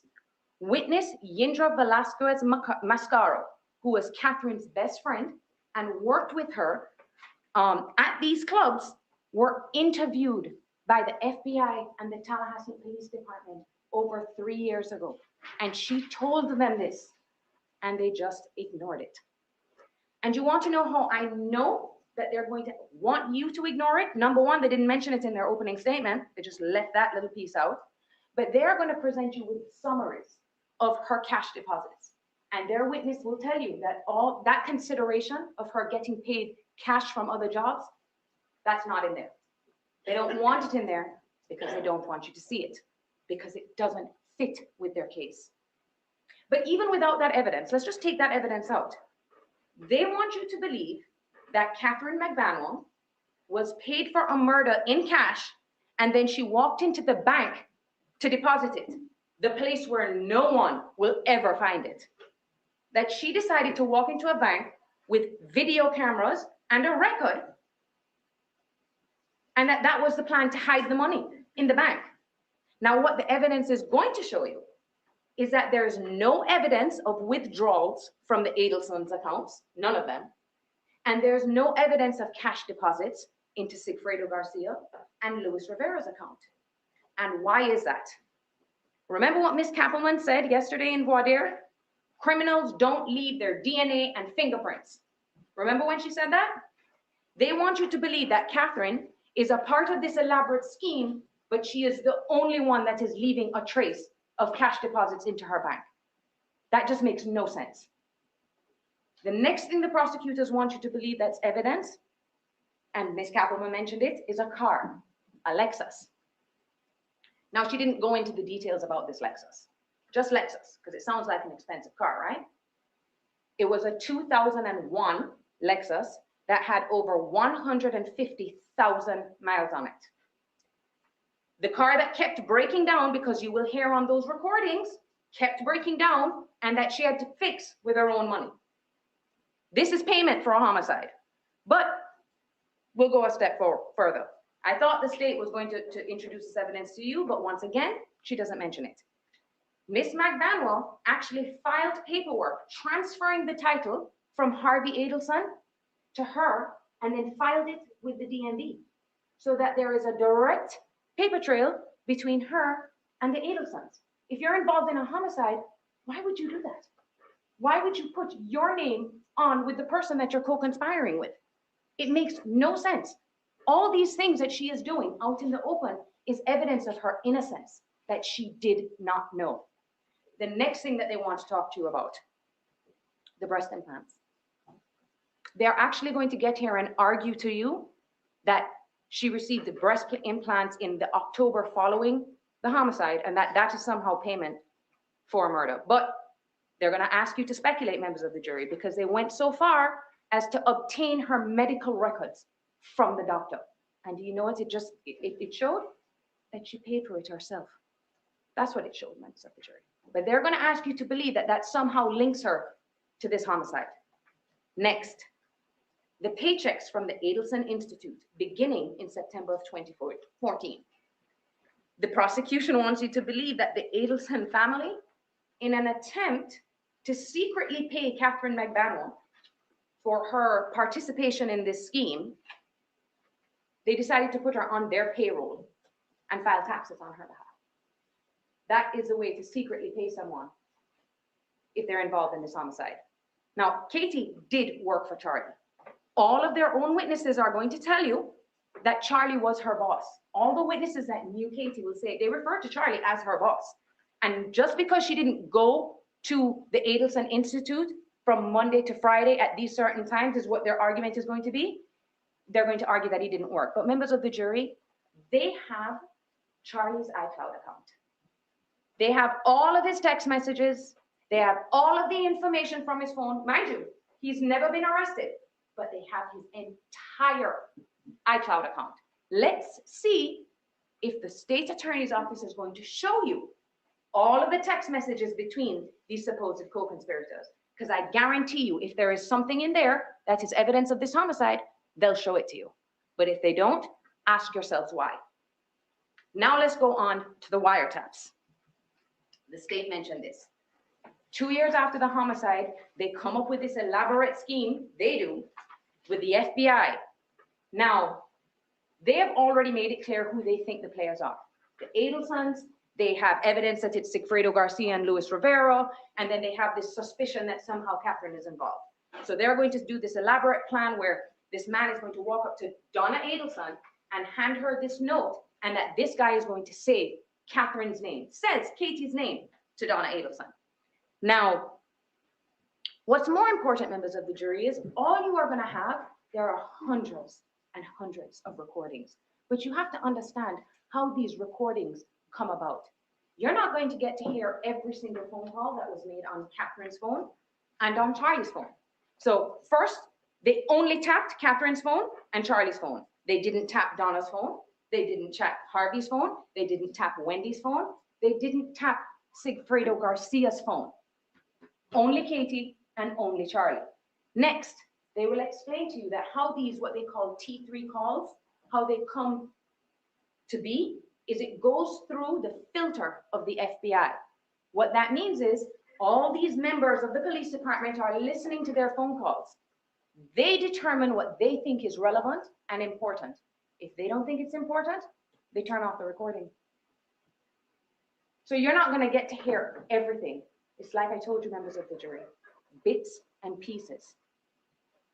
S6: Witness Yindra Velasquez Mascaro, who was Katherine's best friend and worked with her at these clubs, were interviewed by the FBI and the Tallahassee Police Department over 3 years ago. And she told them this, and they just ignored it. And you want to know how I know that they're going to want you to ignore it? Number one, they didn't mention it in their opening statement. They just left that little piece out. But they're going to present you with summaries of her cash deposits. And their witness will tell you that all that consideration of her getting paid cash from other jobs, that's not in there. They don't want it in there because they don't want you to see it, because it doesn't fit with their case. But even without that evidence, let's just take that evidence out. They want you to believe that Katherine Magbanua was paid for a murder in cash, and then she walked into the bank to deposit it, the place where no one will ever find it. That she decided to walk into a bank with video cameras and a record, and that was the plan, to hide the money in the bank. Now, what the evidence is going to show you is that there is no evidence of withdrawals from the Adelson's accounts, none of them. And there's no evidence of cash deposits into Sigfredo Garcia and Luis Rivera's account. And why is that? Remember what Ms. Kappelman said yesterday in voir dire? Criminals don't leave their DNA and fingerprints. Remember when she said that? They want you to believe that Katherine is a part of this elaborate scheme, but she is the only one that is leaving a trace of cash deposits into her bank. That just makes no sense. The next thing the prosecutors want you to believe that's evidence, and Ms. Kappelman mentioned it, is a car, a Lexus. Now, she didn't go into the details about this Lexus, just Lexus, because it sounds like an expensive car, right? It was a 2001 Lexus that had over 150,000 miles on it. The car that kept breaking down, because you will hear on those recordings, kept breaking down, and that she had to fix with her own money. This is payment for a homicide, but we'll go a step further. I thought the state was going to introduce this evidence to you, but once again, she doesn't mention it. Miss Magbanua actually filed paperwork transferring the title from Harvey Adelson to her, and then filed it with the DMV, so that there is a direct paper trail between her and the Adelsons. If you're involved in a homicide, why would you do that? Why would you put your name on with the person that you're co-conspiring with? It makes no sense. All these things that she is doing out in the open is evidence of her innocence, that she did not know. The next thing that they want to talk to you about, the breast implants. They're actually going to get here and argue to you that she received the breast implants in the October following the homicide, and that is somehow payment for murder. But they're going to ask you to speculate, members of the jury, because they went so far as to obtain her medical records from the doctor. And do you know what? It showed that she paid for it herself. That's what it showed, members of the jury. But they're going to ask you to believe that that somehow links her to this homicide. Next, the paychecks from the Adelson Institute beginning in September of 2014. The prosecution wants you to believe that the Adelson family, in an attempt to secretly pay Katherine Magbanua for her participation in this scheme, they decided to put her on their payroll and file taxes on her behalf. That is a way to secretly pay someone if they're involved in this homicide. Now, Katie did work for Charlie. All of their own witnesses are going to tell you that Charlie was her boss. All the witnesses that knew Katie will say, they refer to Charlie as her boss. And just because she didn't go to the Adelson Institute from Monday to Friday at these certain times is what their argument is going to be. They're going to argue that he didn't work. But members of the jury, they have Charlie's iCloud account. They have all of his text messages. They have all of the information from his phone. Mind you, he's never been arrested, but they have his entire iCloud account. Let's see if the state attorney's office is going to show you all of the text messages between these supposed co-conspirators. Because I guarantee you, if there is something in there that is evidence of this homicide, they'll show it to you. But if they don't, ask yourselves why. Now let's go on to the wiretaps. The state mentioned this. 2 years after the homicide, they come up with this elaborate scheme, they do, with the FBI. Now, they have already made it clear who they think the players are. The Adelsons, they have evidence that it's Sigfredo Garcia and Luis Rivera, and then they have this suspicion that somehow Katherine is involved. So they're going to do this elaborate plan where this man is going to walk up to Donna Adelson and hand her this note, and that this guy is going to say Katherine's name, says Katie's name to Donna Adelson. Now, what's more important, members of the jury, is all you are going to have, there are hundreds and hundreds of recordings. But you have to understand how these recordings come about. You're not going to get to hear every single phone call that was made on Katherine's phone and on Charlie's phone. So first, they only tapped Katherine's phone and Charlie's phone. They didn't tap Donna's phone. They didn't tap Harvey's phone. They didn't tap Wendy's phone. They didn't tap Sigfredo Garcia's phone. Only Katie and only Charlie. Next, they will explain to you that how these, what they call T3 calls, how they come to be, is it goes through the filter of the FBI. What that means is all these members of the police department are listening to their phone calls. They determine what they think is relevant and important. If they don't think it's important, they turn off the recording. So you're not going to get to hear everything. It's like I told you, members of the jury, bits and pieces.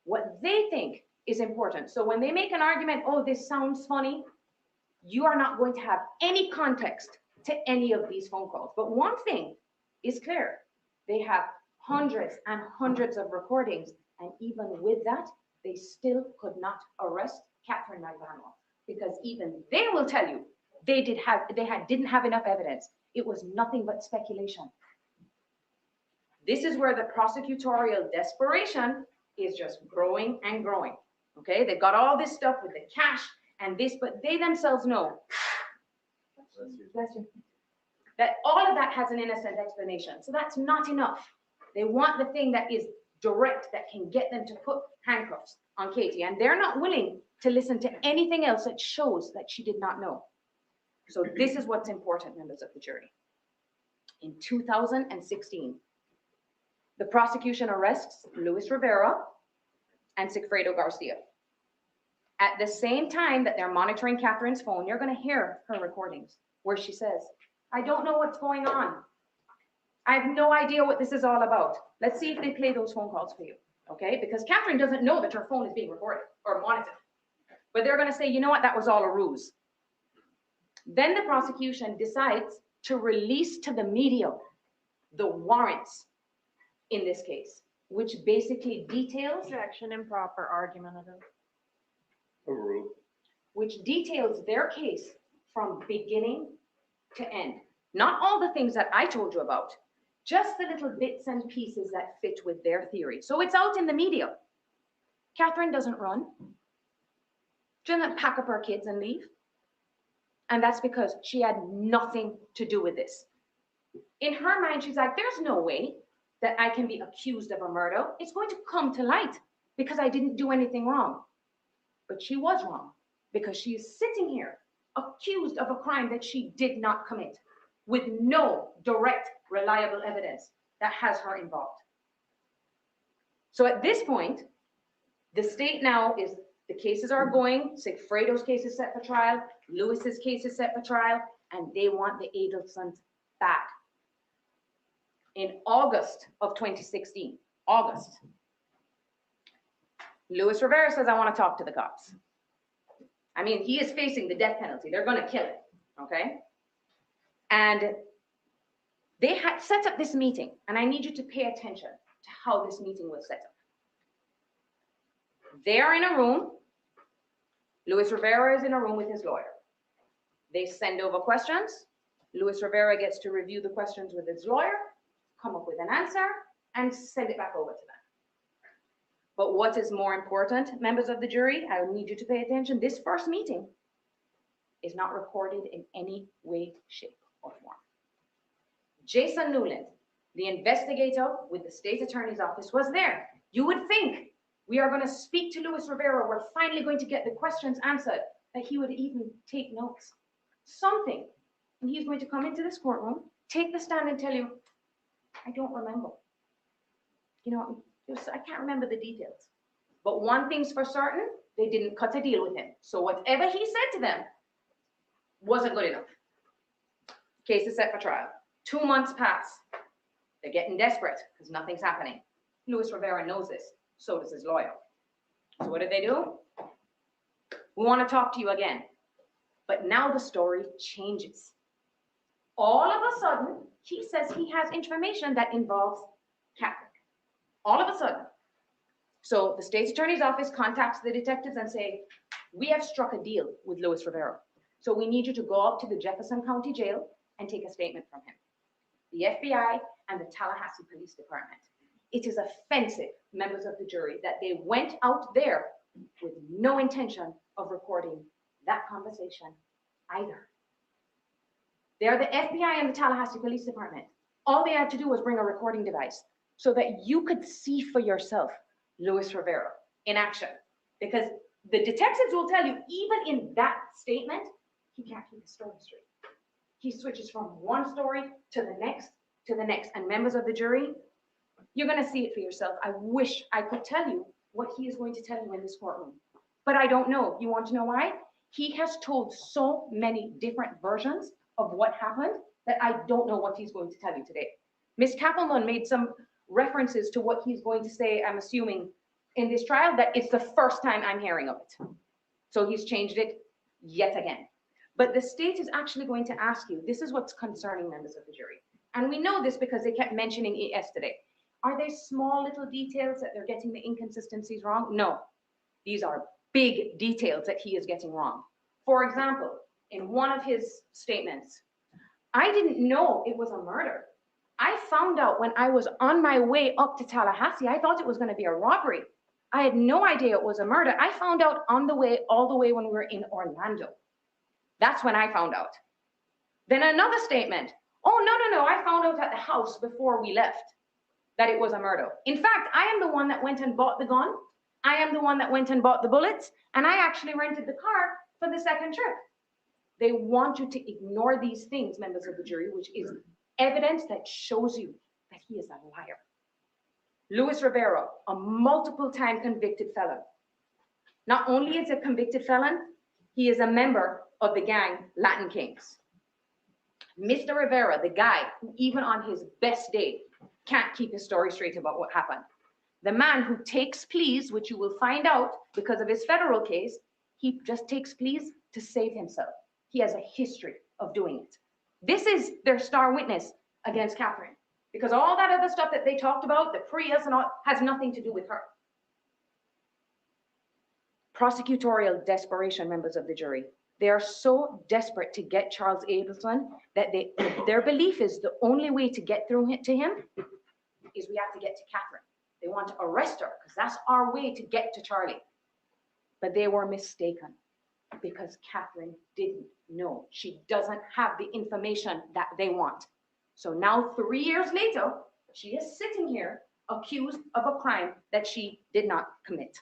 S6: What they think is important. So when they make an argument, oh, this sounds funny, you are not going to have any context to any of these phone calls. But one thing is clear. They have hundreds and hundreds of recordings. And even with that, they still could not arrest Katherine Magbanua, because even they will tell you they didn't have enough evidence. It was nothing but speculation. This is where the prosecutorial desperation is just growing and growing. Okay, they've got all this stuff with the cash and this, but they themselves know that all of that has an innocent explanation. So that's not enough. They want the thing that is direct, that can get them to put handcuffs on Katie, and they're not willing to listen to anything else that shows that she did not know. So this is what's important, members of the jury. In 2016, the prosecution arrests Luis Rivera and Sigfredo Garcia. At the same time that they're monitoring Katherine's phone, you're going to hear her recordings where she says, I don't know what's going on. I have no idea what this is all about. Let's see if they play those phone calls for you, okay? Because Katherine doesn't know that her phone is being recorded or monitored. But they're going to say, you know what, that was all a ruse. Then the prosecution decides to release to the media the warrants in this case, which basically details
S2: Objection, improper argumentative.
S4: Overruled.
S6: which details their case from beginning to end. Not all the things that I told you about, just the little bits and pieces that fit with their theory. So it's out in the media. Katherine doesn't run. She doesn't pack up her kids and leave. And that's because she had nothing to do with this. In her mind, she's like, there's no way that I can be accused of a murder. It's going to come to light because I didn't do anything wrong. But she was wrong, because she is sitting here accused of a crime that she did not commit, with no direct, reliable evidence that has her involved. So at this point, the state now is, the cases are going, Sigfredo's case is set for trial, Lewis's case is set for trial, and they want the Adelsons back. In August of 2016, Luis Rivera says, I want to talk to the cops. I mean, he is facing the death penalty. They're going to kill him, okay? And they had set up this meeting, and I need you to pay attention to how this meeting was set up. They're in a room. Luis Rivera is in a room with his lawyer. They send over questions. Luis Rivera gets to review the questions with his lawyer, come up with an answer, and send it back over to them. But what is more important, members of the jury, I need you to pay attention. This first meeting is not recorded in any way, shape, or form. Jason Newland, the investigator with the state attorney's office, was there. You would think we are going to speak to Luis Rivera. We're finally going to get the questions answered, that he would even take notes, something. And he's going to come into this courtroom, take the stand and tell you, I don't remember. You know, I can't remember the details. But one thing's for certain, they didn't cut a deal with him. So whatever he said to them wasn't good enough. Case is set for trial. 2 months pass. They're getting desperate because nothing's happening. Luis Rivera knows this. So does his lawyer. So what do? We want to talk to you again. But now the story changes. All of a sudden, he says he has information that involves Katherine. All of a sudden. So the state's attorney's office contacts the detectives and say, we have struck a deal with Luis Rivera. So we need you to go up to the Jefferson County Jail and take a statement from him. The FBI and the Tallahassee Police Department. It is offensive, members of the jury, that they went out there with no intention of recording that conversation either. They're the FBI and the Tallahassee Police Department. All they had to do was bring a recording device so that you could see for yourself Luis Rivera in action. Because the detectives will tell you, even in that statement, he can't keep his story straight. He switches from one story to the next, to the next. And members of the jury, you're going to see it for yourself. I wish I could tell you what he is going to tell you in this courtroom. But I don't know. You want to know why? He has told so many different versions of what happened that I don't know what he's going to tell you today. Ms. Kappelman made some references to what he's going to say, I'm assuming, in this trial, that it's the first time I'm hearing of it. So he's changed it yet again. But the state is actually going to ask you, this is what's concerning members of the jury. And we know this because they kept mentioning ES today. Are there small little details that they're getting the inconsistencies wrong? No, these are big details that he is getting wrong. For example, in one of his statements, I didn't know it was a murder. I found out when I was on my way up to Tallahassee, I thought it was going to be a robbery. I had no idea it was a murder. I found out on the way, all the way when we were in Orlando. That's when I found out. Then another statement. Oh, no, I found out at the house before we left that it was a murder. In fact, I am the one that went and bought the gun. I am the one that went and bought the bullets. And I actually rented the car for the second trip. They want you to ignore these things, members of the jury, which is evidence that shows you that he is a liar. Luis Rivera, a multiple-time convicted felon. Not only is a convicted felon, he is a member of the gang Latin Kings. Mr. Rivera, the guy who even on his best day can't keep his story straight about what happened. The man who takes pleas, which you will find out because of his federal case, he just takes pleas to save himself. He has a history of doing it. This is their star witness against Katherine, because all that other stuff that they talked about, the Prius and all, has nothing to do with her. Prosecutorial desperation, members of the jury. They are so desperate to get Charles Abelson that their belief is the only way to get through to him is we have to get to Katherine. They want to arrest her because that's our way to get to Charlie. But they were mistaken because Katherine didn't know. She doesn't have the information that they want. So now 3 years later, she is sitting here accused of a crime that she did not commit.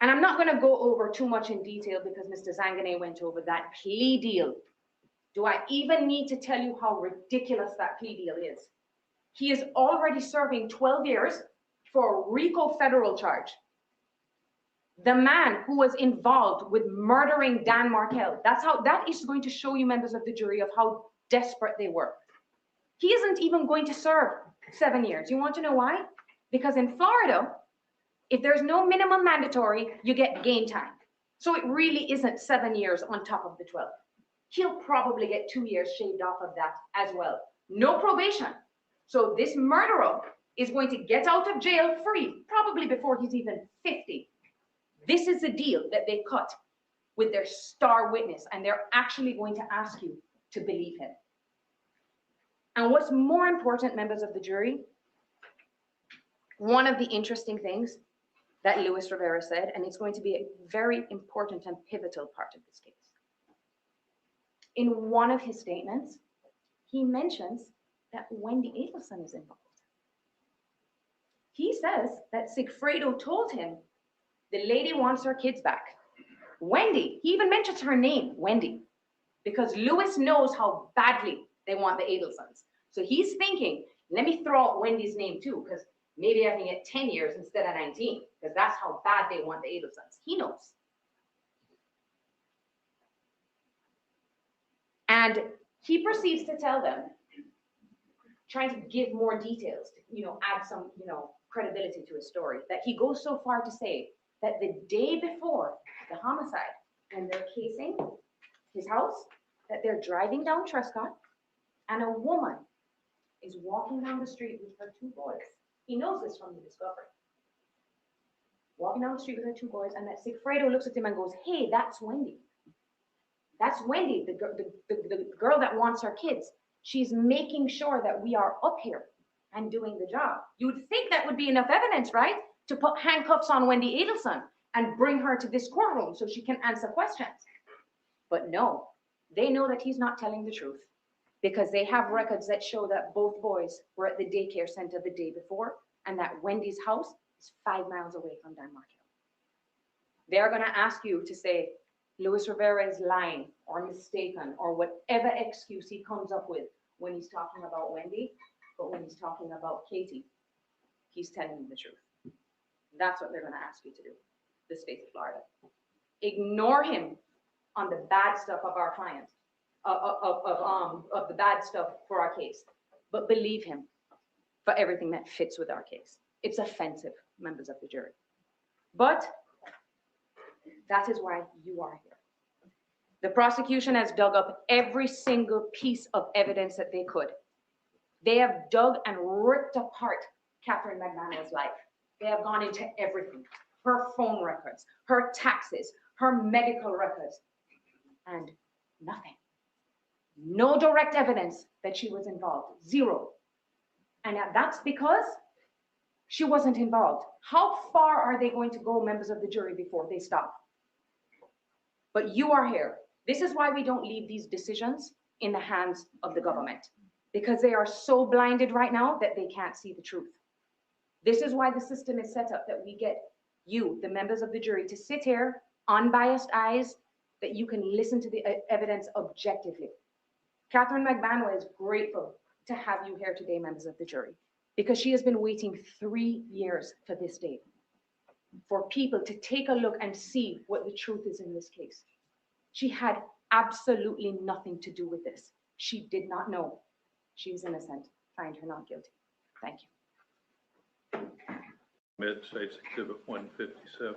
S6: And I'm not going to go over too much in detail because Mr. Zanganeh went over that plea deal. Do I even need to tell you how ridiculous that plea deal is? He is already serving 12 years for a RICO federal charge. The man who was involved with murdering Dan Markel, that is going to show you, members of the jury, of how desperate they were. He isn't even going to serve 7 years. You want to know why? Because in Florida, If there's no minimum mandatory, you get gain time. So it really isn't 7 years on top of the 12. He'll probably get 2 years shaved off of that as well. No probation. So this murderer is going to get out of jail free, probably before he's even 50. This is a deal that they cut with their star witness, and they're actually going to ask you to believe him. And what's more important, members of the jury, one of the interesting things that Luis Rivera said, and it's going to be a very important and pivotal part of this case. In one of his statements, he mentions that Wendy Adelson is involved. He says that Sigfredo told him the lady wants her kids back. Wendy, he even mentions her name, Wendy, because Luis knows how badly they want the Adelsons. So he's thinking, let me throw out Wendy's name too, because maybe I can get 10 years instead of 19, because that's how bad they want the Adelsons. He knows. And he proceeds to tell them, trying to give more details, add some, credibility to his story, that he goes so far to say that the day before the homicide, when they're casing his house, that they're driving down Trescott, and a woman is walking down the street with her 2 boys. He knows this from the discovery. Walking down the street with her 2 boys, and that Sigfredo looks at him and goes, hey, that's Wendy. That's Wendy, the girl that wants her kids. She's making sure that we are up here and doing the job. You would think that would be enough evidence, right? To put handcuffs on Wendy Adelson and bring her to this courtroom so she can answer questions. But no, they know that he's not telling the truth, because they have records that show that both boys were at the daycare center the day before, and that Wendy's house is 5 miles away from Dan Markel. They're going to ask you to say, Luis Rivera is lying or mistaken or whatever excuse he comes up with when he's talking about Wendy, but when he's talking about Katie, he's telling you the truth. That's what they're going to ask you to do, the state of Florida. Ignore him on the bad stuff of our client, of the bad stuff for our case, but believe him for everything that fits with our case. It's offensive, members of the jury. But that is why you are here. The prosecution has dug up every single piece of evidence that they could. They have dug and ripped apart Katherine Magbanua's life. They have gone into everything. Her phone records, her taxes, her medical records, and nothing. No direct evidence that she was involved. Zero. And that's because she wasn't involved. How far are they going to go, members of the jury, before they stop? But you are here. This is why we don't leave these decisions in the hands of the government, because they are so blinded right now that they can't see the truth. This is why the system is set up, that we get you, the members of the jury, to sit here, unbiased eyes, that you can listen to the evidence objectively. Katherine Magbanua is grateful to have you here today, members of the jury, because she has been waiting 3 years for this day, for people to take a look and see what the truth is in this case. She had absolutely nothing to do with this. She did not know. She is innocent. Find her not guilty. Thank you.
S4: Med States Exhibit 157.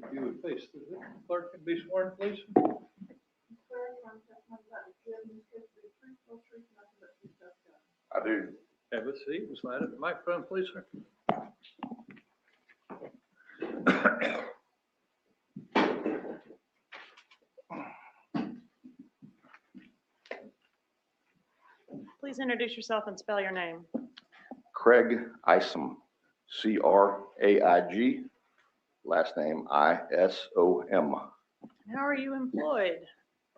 S4: If you would face the clerk and be sworn, please.
S7: I do.
S4: Have a seat and slide at the microphone, please, sir.
S2: Please introduce yourself and spell your name.
S7: Craig Isom, C-R-A-I-G, last name I-S-O-M.
S2: How are you employed?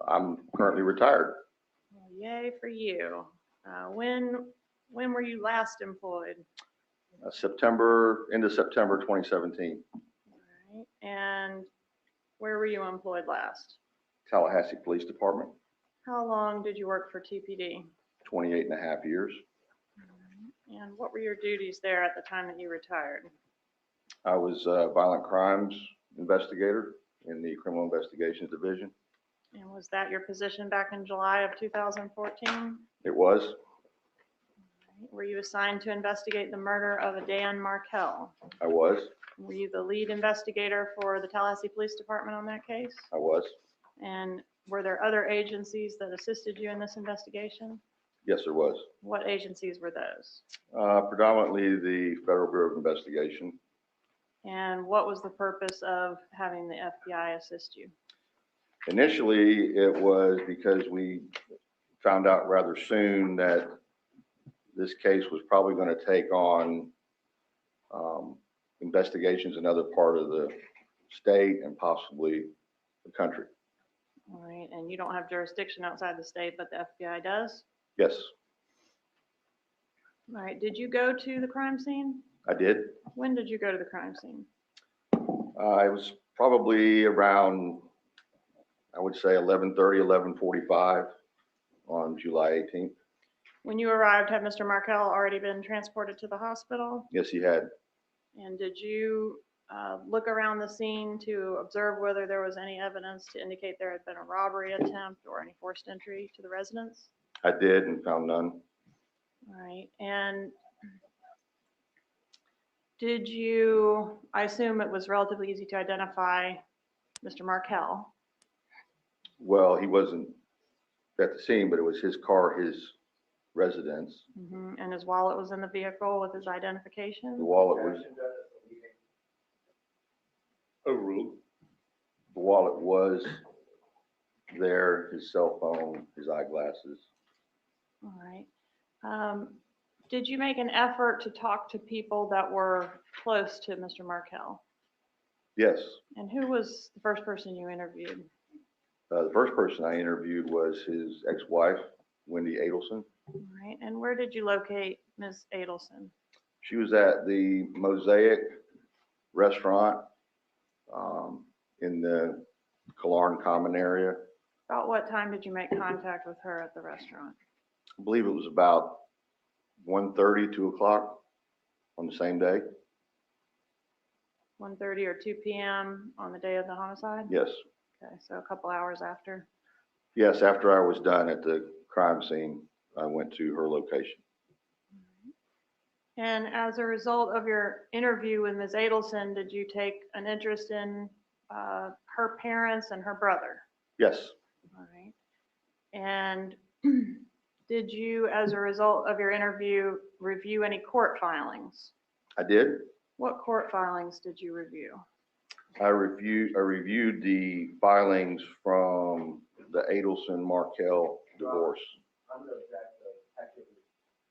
S7: I'm currently retired.
S2: Well, yay for you. When were you last employed?
S7: Into September 2017.
S2: All right. And where were you employed last?
S7: Tallahassee Police Department,
S2: How long did you work for TPD?
S7: 28 and a half years.
S2: And what were your duties there at the time that you retired?
S7: I was a violent crimes investigator in the Criminal Investigations Division.
S2: And was that your position back in July of 2014?
S7: It was.
S2: Were you assigned to investigate the murder of a Dan Markel?
S7: I was.
S2: Were you the lead investigator for the Tallahassee Police Department on that case?
S7: I was.
S2: And were there other agencies that assisted you in this investigation?
S7: Yes, there was.
S2: What agencies were those?
S7: Predominantly the Federal Bureau of Investigation.
S2: And what was the purpose of having the FBI assist you?
S7: Initially, it was because we found out rather soon that this case was probably going to take on investigations in other part of the state and possibly the country.
S2: All right, and you don't have jurisdiction outside the state, but the FBI does?
S7: Yes,
S2: All right, did you go to the crime scene?
S7: I did.
S2: When did you go to the crime scene?
S7: It was probably around, I would say 11:30, 11:45 on July 18th.
S2: When you arrived, had Mr. Markel already been transported to the hospital?
S7: Yes, he had.
S2: And did you look around the scene to observe whether there was any evidence to indicate there had been a robbery attempt or any forced entry to the residence?
S7: I did and found none.
S2: All right, and did you, I assume it was relatively easy to identify Mr. Markel.
S7: Well, he wasn't at the scene, but it was his car, his residence.
S2: And his wallet was in the vehicle with his
S7: The
S2: identification?
S7: wallet was,
S4: Overruled.
S7: the wallet was there, his cell phone, his eyeglasses.
S2: All right. Did you make an effort to talk to people that were close to Mr. Markel?
S7: Yes.
S2: And who was the first person you interviewed?
S7: The first person I interviewed was his ex-wife, Wendy Adelson.
S2: All right. And where did you locate Ms. Adelson?
S7: She was at the Mosaic restaurant in the Killearn Common area.
S2: About what time did you make contact with her at the restaurant?
S7: I believe it was about 1:30, 2 o'clock on the same day.
S2: 1:30 or 2 p.m. on the day of the homicide?
S7: Yes.
S2: Okay, so a couple hours after.
S7: Yes, after I was done at the crime scene, I went to her location.
S2: And as a result of your interview with Ms. Adelson, did you take an interest in her parents and her brother?
S7: Yes,
S2: All right. And did you, as a result of your interview, review any court filings?
S7: I did.
S2: What court filings did you review?
S7: I reviewed the filings from the Adelson Markel divorce.
S5: I'm going to object to detective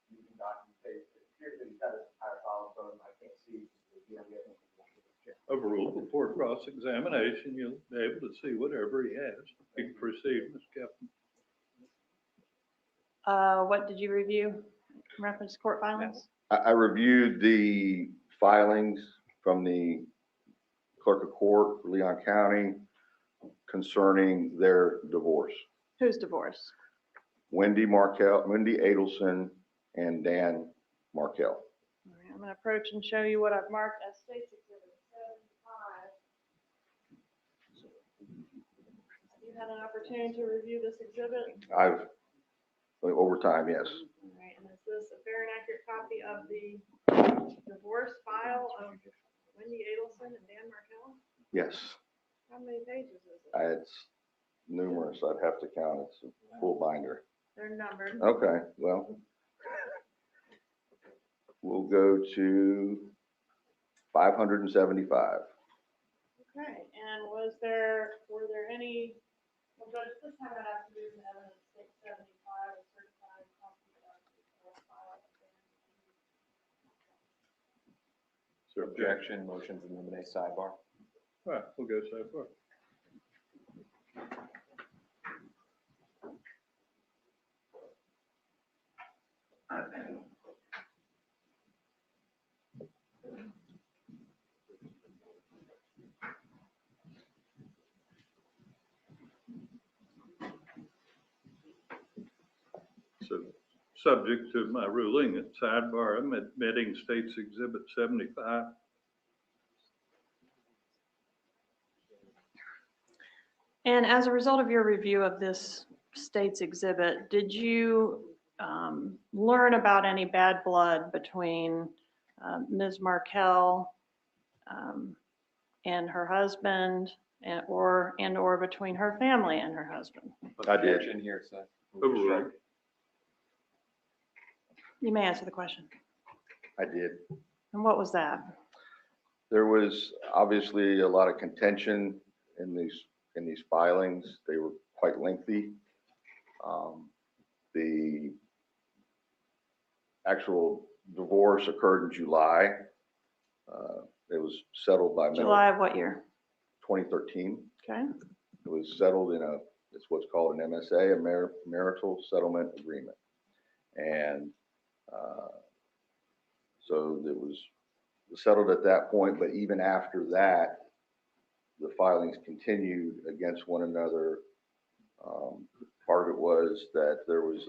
S5: using documentation. It appears that he's got his entire file in front of him. I can't see.
S4: Overruled before cross-examination, you'll be able to see whatever he has. You can proceed, Ms. Captain.
S2: What did you review? Reference court filings?
S7: I reviewed the filings from the clerk of court for Leon County concerning their divorce.
S2: Whose divorce?
S7: Wendy Adelson and Dan Markel.
S2: All right, I'm going to approach and show you what I've marked as State's Exhibit 75. Have you had an opportunity to review this exhibit?
S7: Over time, yes.
S2: All right, and is this a fair and accurate copy of the divorce file of Wendy Adelson and Dan Markel?
S7: Yes.
S2: How many pages is it?
S7: It's numerous. I'd have to count. It's a full binder.
S2: They're numbered.
S7: Okay, well, we'll go to 575.
S2: Okay, and were there any, well, Judge, this time I'd have to do an evidence state 75, a certified copy of the divorce file.
S4: Is there
S8: Objection, motion to eliminate sidebar.
S4: All right, we'll go so far. So, subject to my ruling at sidebar, I'm admitting State's Exhibit 75.
S2: And as a result of your review of this state's exhibit, did you learn about any bad blood between Ms. Markel and her husband, or between her family and her husband?
S7: I did.
S8: Objection here, Seth.
S4: Overruled.
S2: You may answer the question.
S7: I did.
S2: And what was that?
S7: There was obviously a lot of contention in these filings. They were quite lengthy. The actual divorce occurred in July. It was settled by
S2: July of what year?
S7: 2013.
S2: Okay.
S7: It was settled in it's what's called an MSA, a marital settlement agreement. And so it was settled at that point, but even after that, the filings continued against one another. Part of it was that there was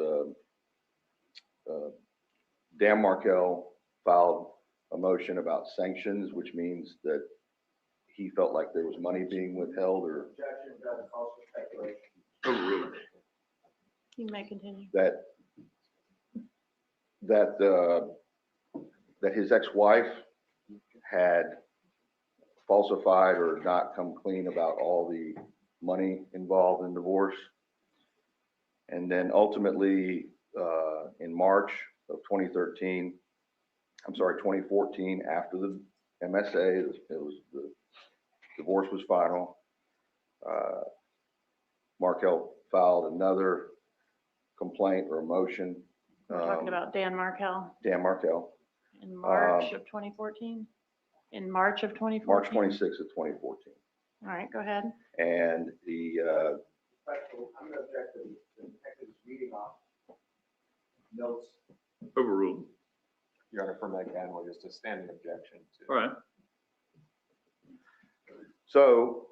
S7: Dan Markel filed a motion about sanctions, which means that he felt like there was money being withheld or
S4: Overruled.
S2: You may continue.
S7: that his ex-wife had falsified or not come clean about all the money involved in divorce. And then ultimately, in March of 2014, after the MSA, the divorce was final, Markel filed another complaint or a motion.
S2: We're talking about Dan Markel
S7: Dan Markel,
S2: in March of 2014? In March of 2014?
S7: March 26th of 2014.
S2: All right, go ahead.
S7: And the,
S5: I'm going to object to the detective's reading off notes.
S4: Overruled.
S8: Your Honor, for Magbanua, just a standing objection to.
S4: All right.
S7: so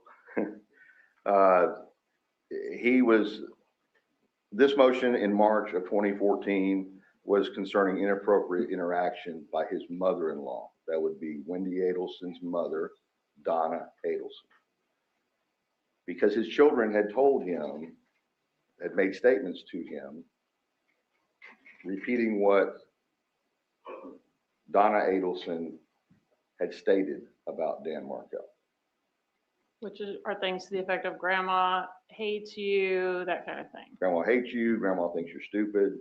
S7: this motion in March of 2014 was concerning inappropriate interaction by his mother-in-law. That would be Wendy Adelson's mother, Donna Adelson. Because his children had told him, had made statements to him, repeating what Donna Adelson had stated about Dan Markel.
S2: Which are things to the effect of grandma hates you, that kind of thing.
S7: Grandma hates you, grandma thinks you're stupid.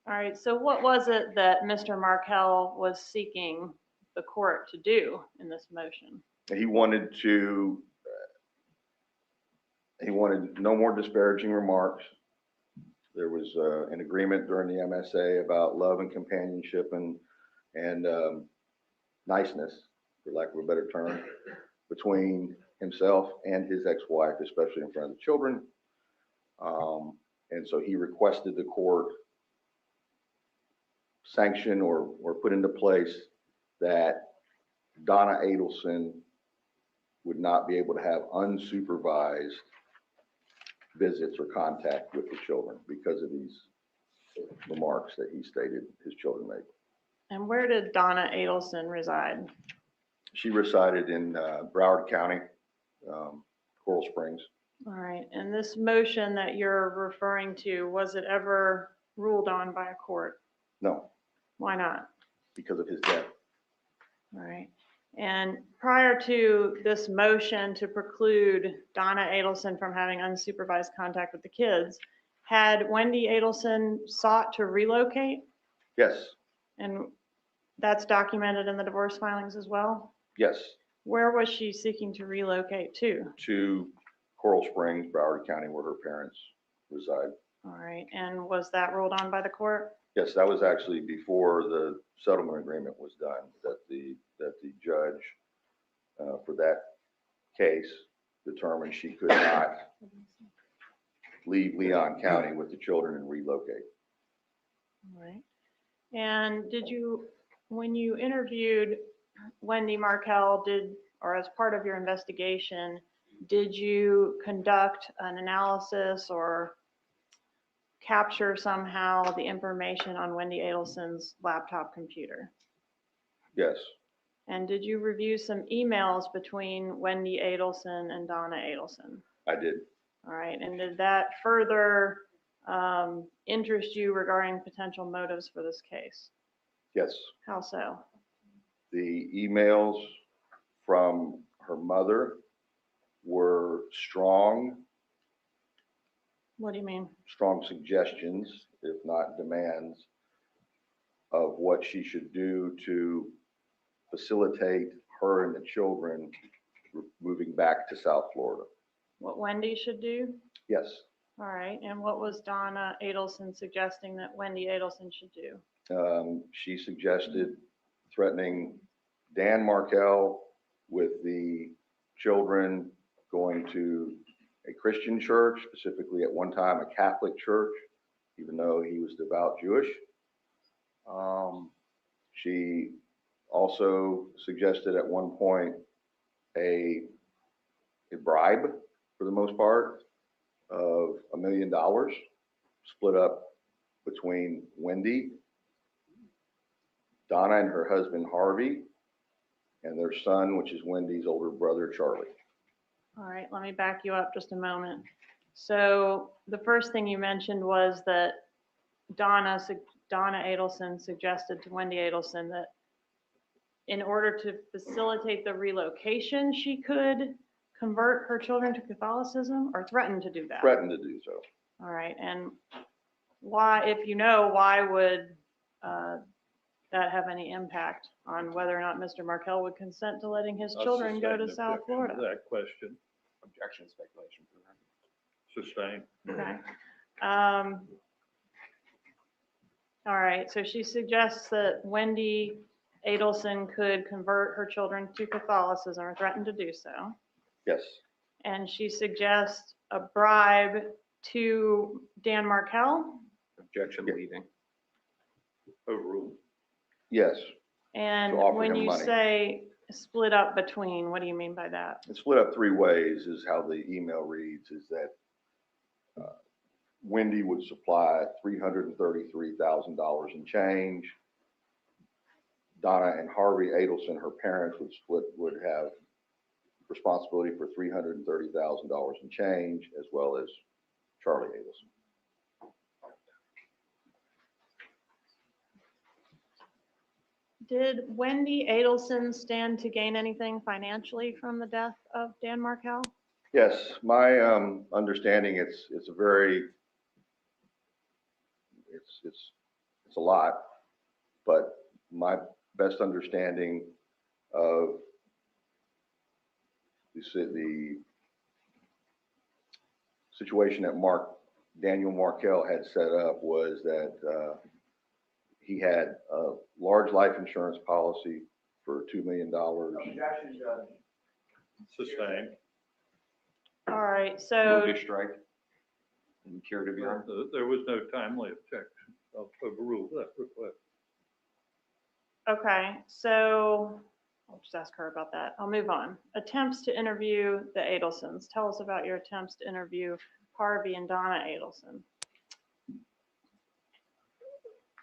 S2: All right, so what was it that Mr. Markel was seeking the court to do in this motion?
S7: He wanted no more disparaging remarks. There was an agreement during the MSA about love and companionship and niceness, for lack of a better term, between himself and his ex-wife, especially in front of the children. And so he requested the court sanction or put into place that Donna Adelson would not be able to have unsupervised visits or contact with the children because of these remarks that he stated his children made.
S2: And where did Donna Adelson reside?
S7: She resided in Broward County, Coral Springs.
S2: All right, and this motion that you're referring to, was it ever ruled on by a court?
S7: No,
S2: Why not?
S7: because of his death.
S2: All right, and prior to this motion to preclude Donna Adelson from having unsupervised contact with the kids, had Wendy Adelson sought to relocate?
S7: Yes,
S2: And that's documented in the divorce filings as well?
S7: yes,
S2: Where was she seeking to relocate to?
S7: to Coral Springs, Broward County, where her parents reside.
S2: All right, and was that ruled on by the court?
S7: Yes, that was actually before the settlement agreement was done, that the judge for that case determined she could not leave Leon County with the children and relocate.
S2: All right. And did you, when you interviewed Wendy Markel, or as part of your investigation, did you conduct an analysis or capture somehow the information on Wendy Adelson's laptop computer?
S7: Yes,
S2: And did you review some emails between Wendy Adelson and Donna Adelson?
S7: I did.
S2: All right, and did that further interest you regarding potential motives for this case?
S7: Yes.
S2: How so?
S7: The emails from her mother were strong
S2: What do you mean?
S7: suggestions, if not demands, of what she should do to facilitate her and the children moving back to South Florida.
S2: What Wendy should do?
S7: Yes.
S2: All right, and what was Donna Adelson suggesting that Wendy Adelson should do?
S7: She suggested threatening Dan Markel with the children going to a Christian church, specifically at one time a Catholic church, even though he was devout Jewish. She also suggested at one point a bribe, for the most part, of $1 million split up between Wendy, Donna and her husband Harvey, and their son, which is Wendy's older brother, Charlie.
S2: All right, let me back you up just a moment. So the first thing you mentioned was that Donna Adelson suggested to Wendy Adelson that in order to facilitate the relocation, she could convert her children to Catholicism, or threaten to do that?
S7: Threatened to do so.
S2: All right, and why, if you know, why would that have any impact on whether or not Mr. Markel would consent to letting his
S4: I
S2: children go to
S4: sustain
S2: South
S4: objection
S2: Florida?
S4: to that question.
S8: Objection, speculation for the record.
S4: Sustain.
S2: Okay. All right, so she suggests that Wendy Adelson could convert her children to Catholicism or threaten to do so.
S7: Yes.
S2: And she suggests a bribe to Dan Markel.
S8: Objection
S7: Yeah.
S8: leaving.
S4: Overruled.
S7: Yes.
S2: And
S7: To offer
S2: when
S7: him
S2: you
S7: money.
S2: say split up between, what do you mean by that?
S7: It's split up three ways is how the email reads, is that Wendy would supply $333,000 in change. Donna and Harvey Adelson, her parents, would have responsibility for $330,000 in change, as well as Charlie Adelson.
S2: Did Wendy Adelson stand to gain anything financially from the death of Dan Markel?
S7: Yes, my understanding, it's a very, it's a lot, but my best understanding of the situation that Daniel Markel had set up was that he had a large life insurance policy for $2 million.
S4: Sustain.
S2: All right,
S8: Move
S2: so,
S8: to strike. And curative hearing.
S4: There was no timely objection. I'll overrule that request.
S2: okay, so I'll just ask her about that. I'll move on. Attempts to interview the Adelsons. Tell us about your attempts to interview Harvey and Donna Adelson.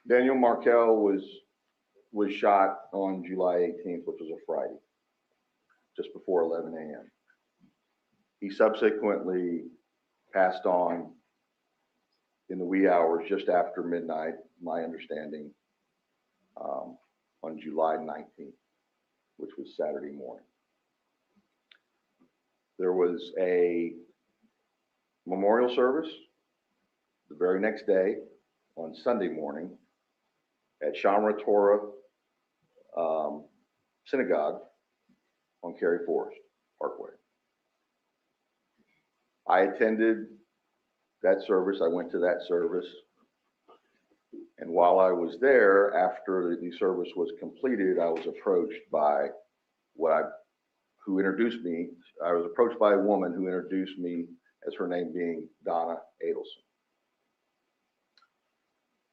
S7: Daniel Markel was shot on July 18th, which was a Friday, just before 11 a.m. He subsequently passed on in the wee hours just after midnight, my understanding, on July 19th, which was Saturday morning. There was a memorial service the very next day on Sunday morning at Shamra Torah Synagogue on Cary Forest Parkway. I attended that service. I went to that service. And while I was there, after the service was completed, I was approached by who introduced me. I was approached by a woman who introduced me as her name being Donna Adelson.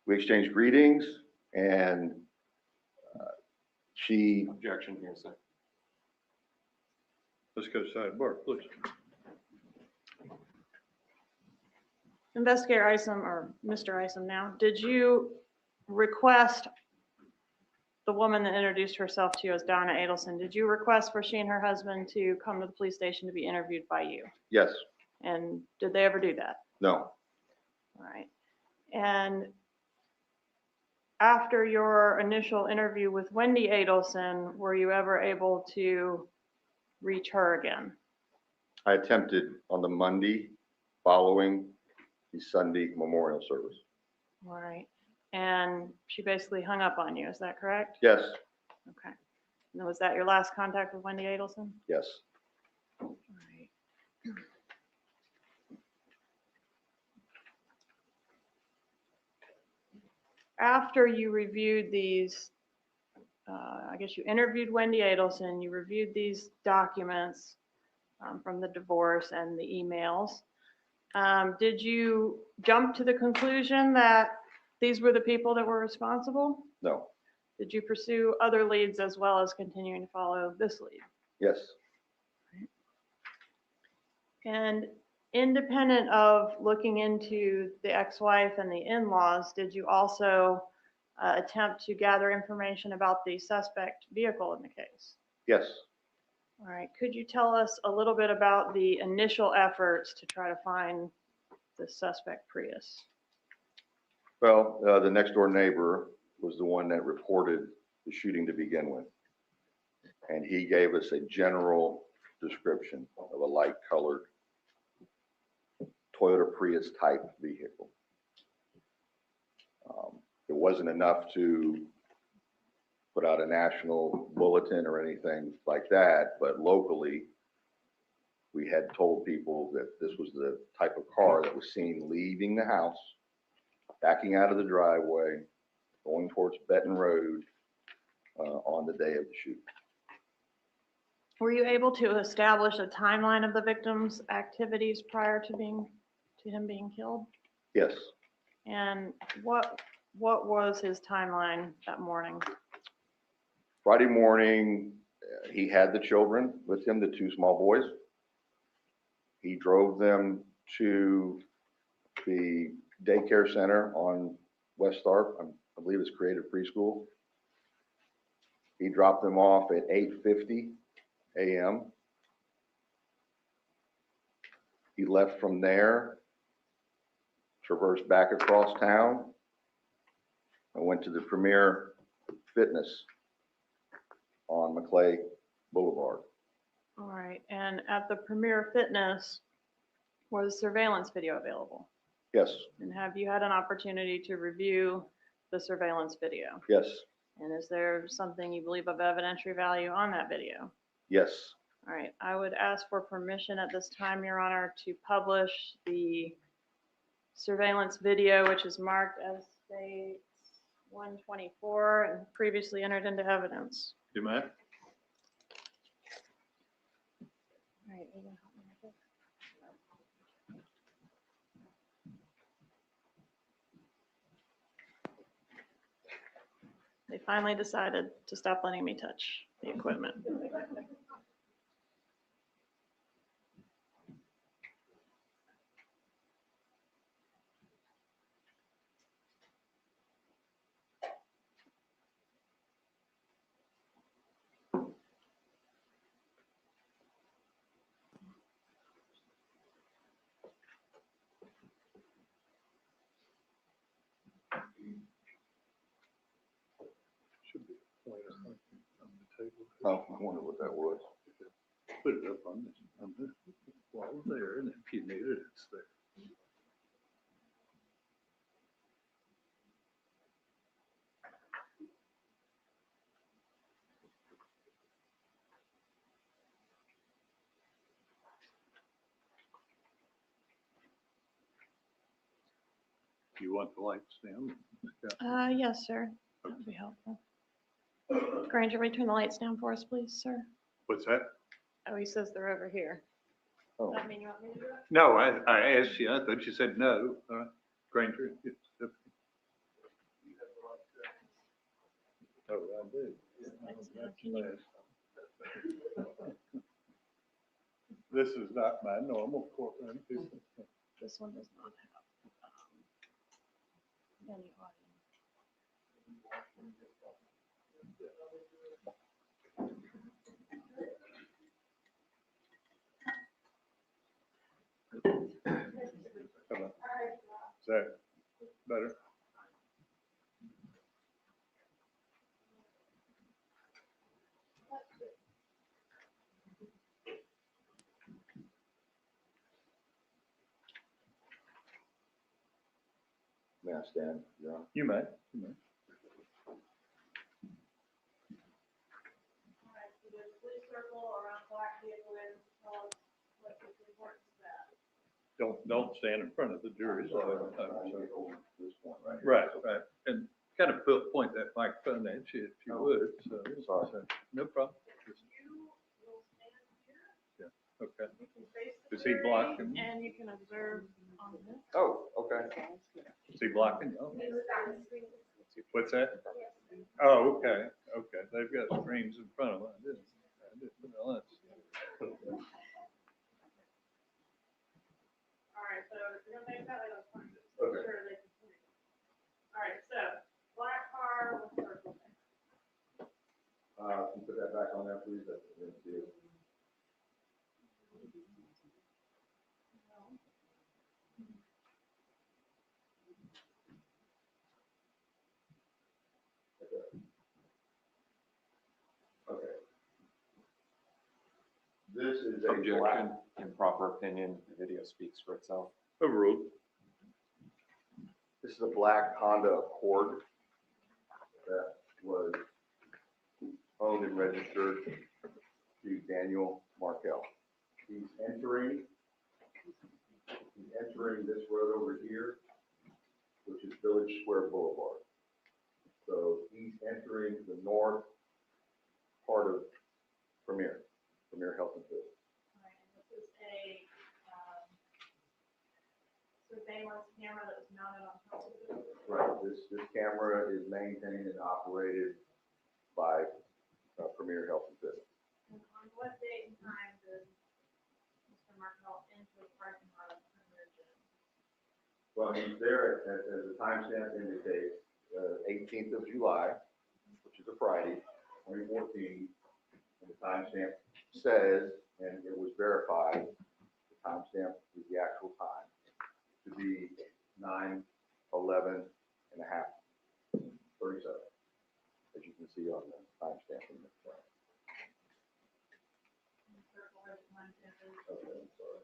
S7: We exchanged greetings, and she.
S8: Objection, hearsay.
S4: Let's go sidebar, please.
S2: Investigator Isom, or Mr. Isom now, did you request the woman that introduced herself to you as Donna Adelson, did you request for she and her husband to come to the police station to be interviewed by you?
S7: Yes.
S2: And did they ever do that?
S7: No,
S2: All right. And after your initial interview with Wendy Adelson, were you ever able to reach her again?
S7: I attempted on the Monday following the Sunday memorial service.
S2: All right. And she basically hung up on you, is that correct?
S7: Yes,
S2: Okay. And was that your last contact with Wendy Adelson?
S7: yes.
S2: All right. After you reviewed these, I guess you interviewed Wendy Adelson, you reviewed these documents from the divorce and the emails. Did you jump to the conclusion that these were the people that were responsible?
S7: No,
S2: Did you pursue other leads as well as continuing to follow this lead?
S7: yes.
S2: And independent of looking into the ex-wife and the in-laws, did you also attempt to gather information about the suspect vehicle in the case?
S7: Yes.
S2: All right, could you tell us a little bit about the initial efforts to try to find the suspect Prius?
S7: Well, the next door neighbor was the one that reported the shooting to begin with. And he gave us a general description of a light colored Toyota Prius type vehicle. It wasn't enough to put out a national bulletin or anything like that, but locally, we had told people that this was the type of car that was seen leaving the house, backing out of the driveway, going towards Benton Road on the day of the shoot.
S2: Were you able to establish a timeline of the victim's activities prior to him being killed?
S7: Yes,
S2: And what was his timeline that morning?
S7: Friday morning, he had the children with him, the two small boys. He drove them to the daycare center on West Tharp, I believe it's Creative Preschool. He dropped them off at 8:50 a.m. He left from there, traversed back across town, and went to the Premier Fitness on Maclay Boulevard.
S2: All right, and at the Premier Fitness, was surveillance video available?
S7: Yes,
S2: And have you had an opportunity to review the surveillance video?
S7: yes,
S2: And is there something you believe of evidentiary value on that video?
S7: yes,
S2: All right, I would ask for permission at this time, Your Honor, to publish the surveillance video, which is marked as State 124 and previously entered into evidence.
S4: You may.
S2: All right, you gonna help me with this? They finally decided to stop letting me touch the equipment.
S4: Should be a pointer on the table.
S7: oh, I wonder what that was.
S4: Put it up on this wall there, and if you need it, it's there. You want the lights down?
S2: Yes, sir. That would be helpful. Granger, will you turn the lights down for us, please, sir?
S4: What's that?
S2: Oh, he says they're over here.
S7: Oh,
S2: Does that mean you want me to do it?
S4: No, I asked you, I thought you said no. Granger, it's up. Oh, I do.
S2: Can you-
S4: This is not my normal courtroom.
S2: This one does not have any audio.
S7: May I stand, Your Honor?
S4: You may, you may.
S2: All right, so there's a blue circle around black vehicle and tell us what the report said.
S4: Don't stand in front of the jury. So,
S7: This point right here.
S4: right, right. And kind of point that microphone at you if you would. So,
S7: Sorry.
S4: so, no problem.
S2: You will stand here.
S4: Yeah, okay.
S2: You can face the
S4: Is he
S2: jury,
S4: blocking?
S2: and you can observe on this.
S7: Oh, okay.
S4: Is he blocking? Oh. What's that? Oh, okay, okay. They've got screens in front of them. I didn't realize.
S2: All right, so if you're gonna make that, I don't find it.
S7: Okay.
S2: Sure they can see. All right, so black car with circle.
S7: Can you put that back on there, please? I didn't see it. Okay. This is a
S8: Objection,
S7: black,
S8: improper opinion, the video speaks for itself.
S4: Overruled.
S7: this is a black Honda Accord that was owned and registered to Daniel Markel. He's entering this road over here, which is Village Square Boulevard. So he's entering the north part of Premier Health and Fitness.
S2: All right, and this is a surveillance camera that was mounted on top of it.
S7: Right, this camera is maintained and operated by Premier Health and Fitness.
S2: And on what date and time did Mr. Markel enter the parking lot of Premier Gym?
S7: Well, he's there as the timestamp indicates, 18th of July, which is a Friday, 2014. And the timestamp says, and it was verified, the timestamp is the actual time, to be 9/11 and a half, 37, as you can see on the timestamp in the front.
S2: And the circle where the time stamp is.
S7: Okay, I'm sorry.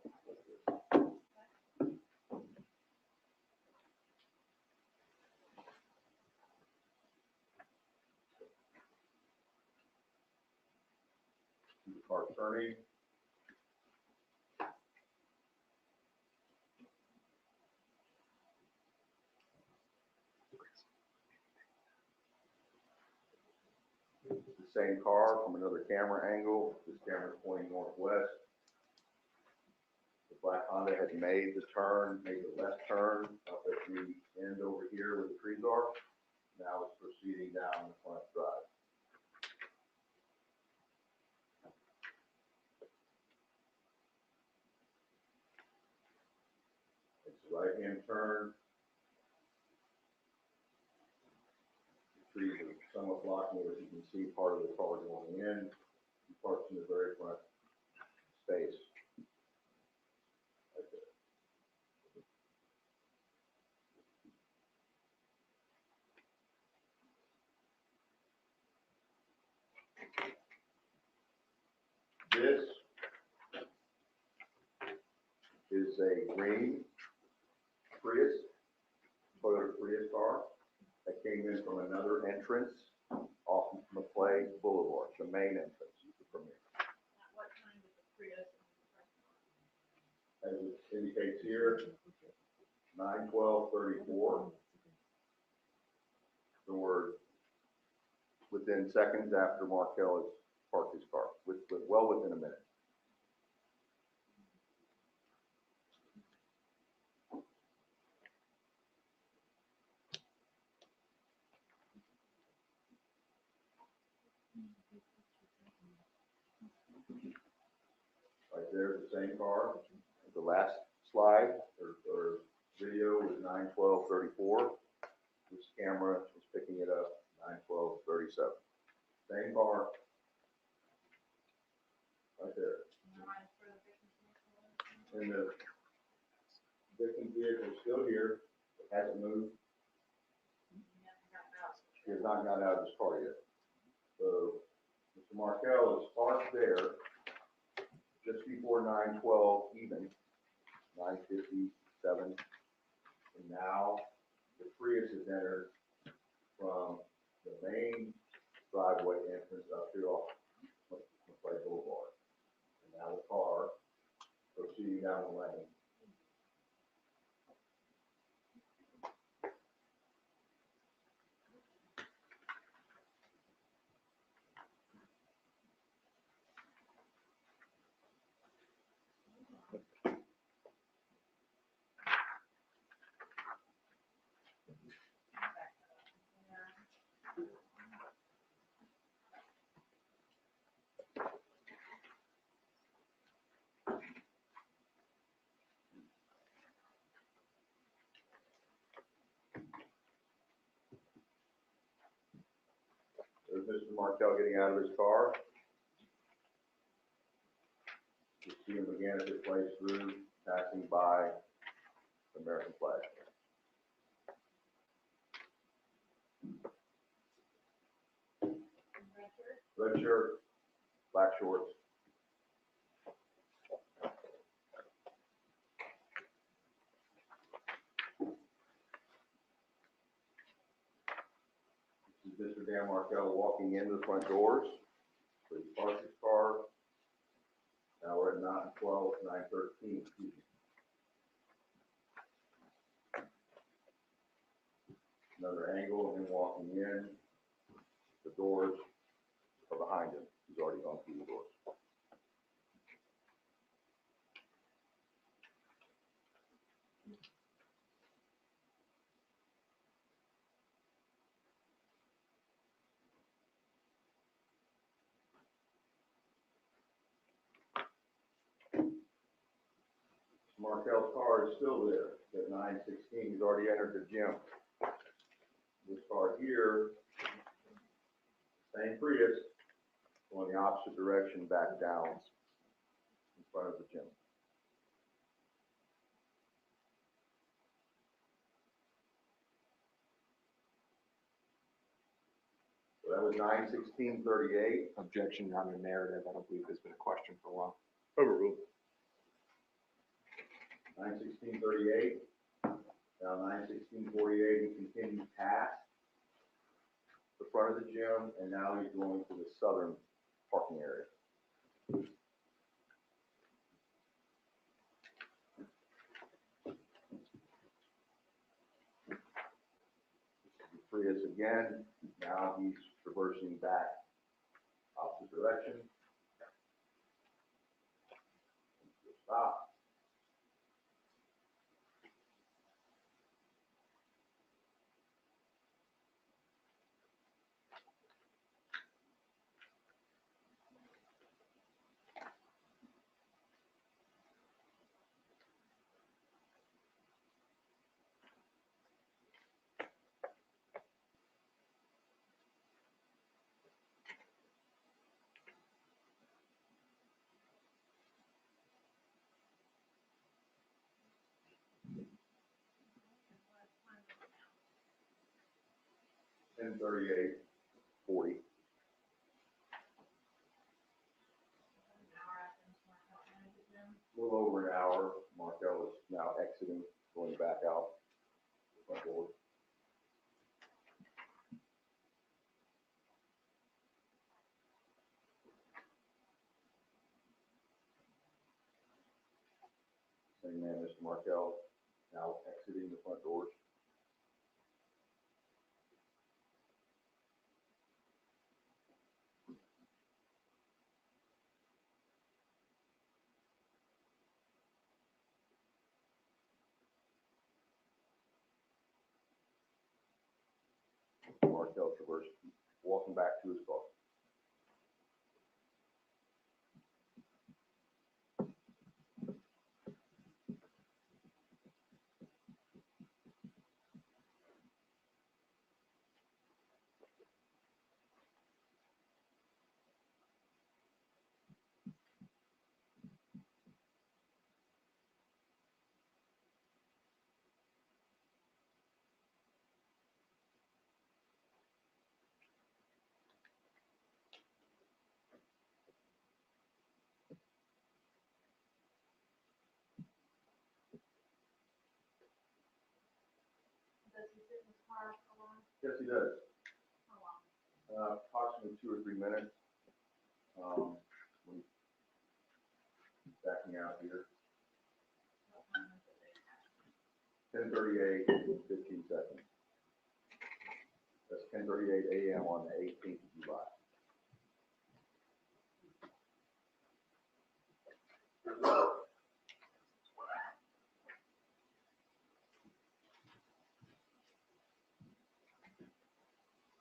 S7: The car turning. The same car from another camera angle. This camera is pointing northwest. The black Honda had made the turn, made the left turn up at the end over here where the trees are. Now it's proceeding down the front drive. It's a right-hand turn. The trees are somewhat blocking it, as you can see, part of the car going in. He parks in the very front space. Right there. This is a green Prius, Toyota Prius car that came in from another entrance off McClay Boulevard, the main entrance to Premier.
S2: At what time did the Prius enter the parking lot?
S7: As it indicates here, 9/12/34. So we're within seconds after Markel has parked his car, well within a minute. Right there, the same car. The last slide or video was 9/12/34. This camera is picking it up 9/12/37. Same car. Right there. And the victim vehicle is still here. It hasn't moved. He has not got out of his car yet. So Mr. Markel is parked there just before 9/12 even, 9:57. And now the Prius is entered from the main driveway entrance up here off McClay Boulevard. And now the car proceeding down the lane. There's Mr. Markel getting out of his car. You see him again as it plays through, passing by the American flag. Red shirt, black shorts. This is Mr. Dan Markel walking into the front doors. So he parks his car. Now we're at 9:12, 9:13. Another angle of him walking in. The doors are behind him. He's already gone through the doors. Markel's car is still there at 9:16. He's already entered the gym. This car here, same Prius, going the opposite direction back down in front of the gym. So that was 9:16:38.
S8: Objection on the narrative. I don't believe there's been a question for a while.
S4: Overruled.
S7: 9:16:38. Now 9:16:48, he continues past the front of the gym, and now he's going to the southern parking area. Prius again. Now he's traversing back opposite direction. Stop. Ten 38:40. A little over an hour. Markel is now exiting, going back out the front door. Same man, Mr. Markel, now exiting the front doors. Markel traversed, walking back to his car. Yes, he does. Approximately 2 or 3 minutes. When backing out here. 10:38, 15 seconds. That's 10:38 a.m. on the 18th of July.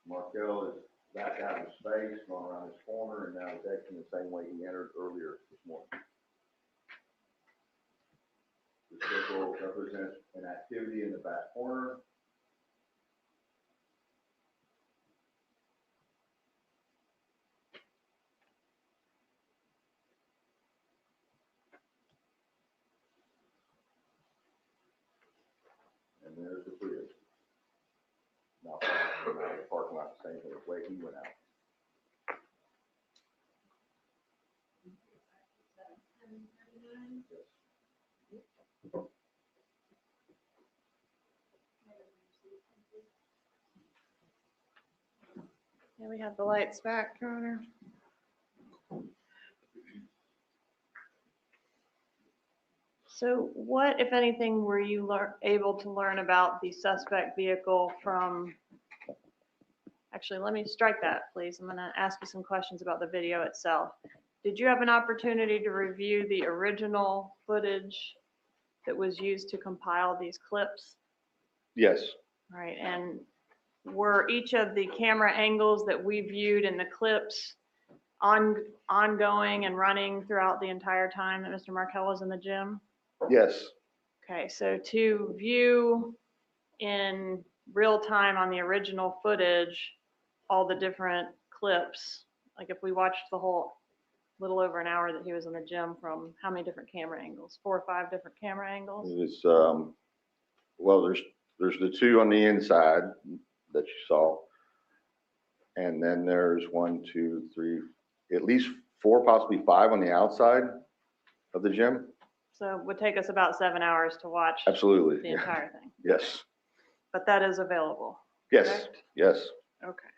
S7: Markel is back out of space, going around his corner, and now he's exiting the same way he entered earlier this morning. The circle represents an activity in the back corner. And there's the Prius. Now, coming out of the parking lot the same way he went out.
S2: Yeah, we have the lights back, Connor. So what, if anything, were you able to learn about the suspect vehicle from, actually, let me strike that, please. I'm gonna ask you some questions about the video itself. Did you have an opportunity to review the original footage that was used to compile these clips?
S7: Yes,
S2: All right, and were each of the camera angles that we viewed in the clips ongoing and running throughout the entire time that Mr. Markel was in the gym?
S7: yes,
S2: Okay, so to view in real time on the original footage, all the different clips, like if we watched the whole little over an hour that he was in the gym from how many different camera angles? 4 or 5 different camera angles?
S7: it's, well, there's the 2 on the inside that you saw. And then there's 1, 2, 3, at least 4, possibly 5 on the outside of the gym.
S2: So it would take us about 7 hours to watch
S7: Absolutely.
S2: the
S7: Yeah.
S2: entire thing,
S7: Yes,
S2: but that is available.
S7: yes,
S2: Correct?
S7: yes.
S2: Okay.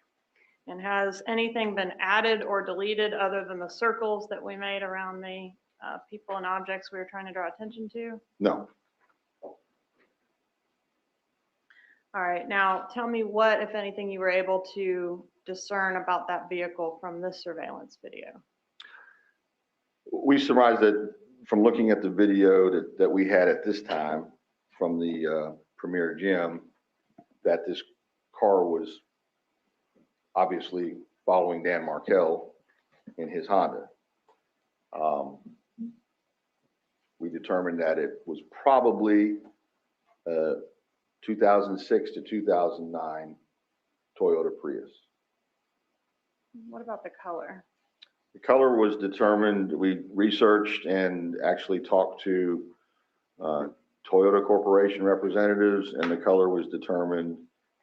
S2: And has anything been added or deleted other than the circles that we made around the people and objects we were trying to draw attention to?
S7: No.
S2: All right, now tell me what, if anything, you were able to discern about that vehicle from this surveillance video.
S7: We surmised that from looking at the video that we had at this time from the Premier Gym, that this car was obviously following Dan Markel in his Honda. We determined that it was probably 2006 to 2009 Toyota Prius.
S2: What about the color?
S7: The color was determined, we researched and actually talked to Toyota Corporation representatives, and the color was determined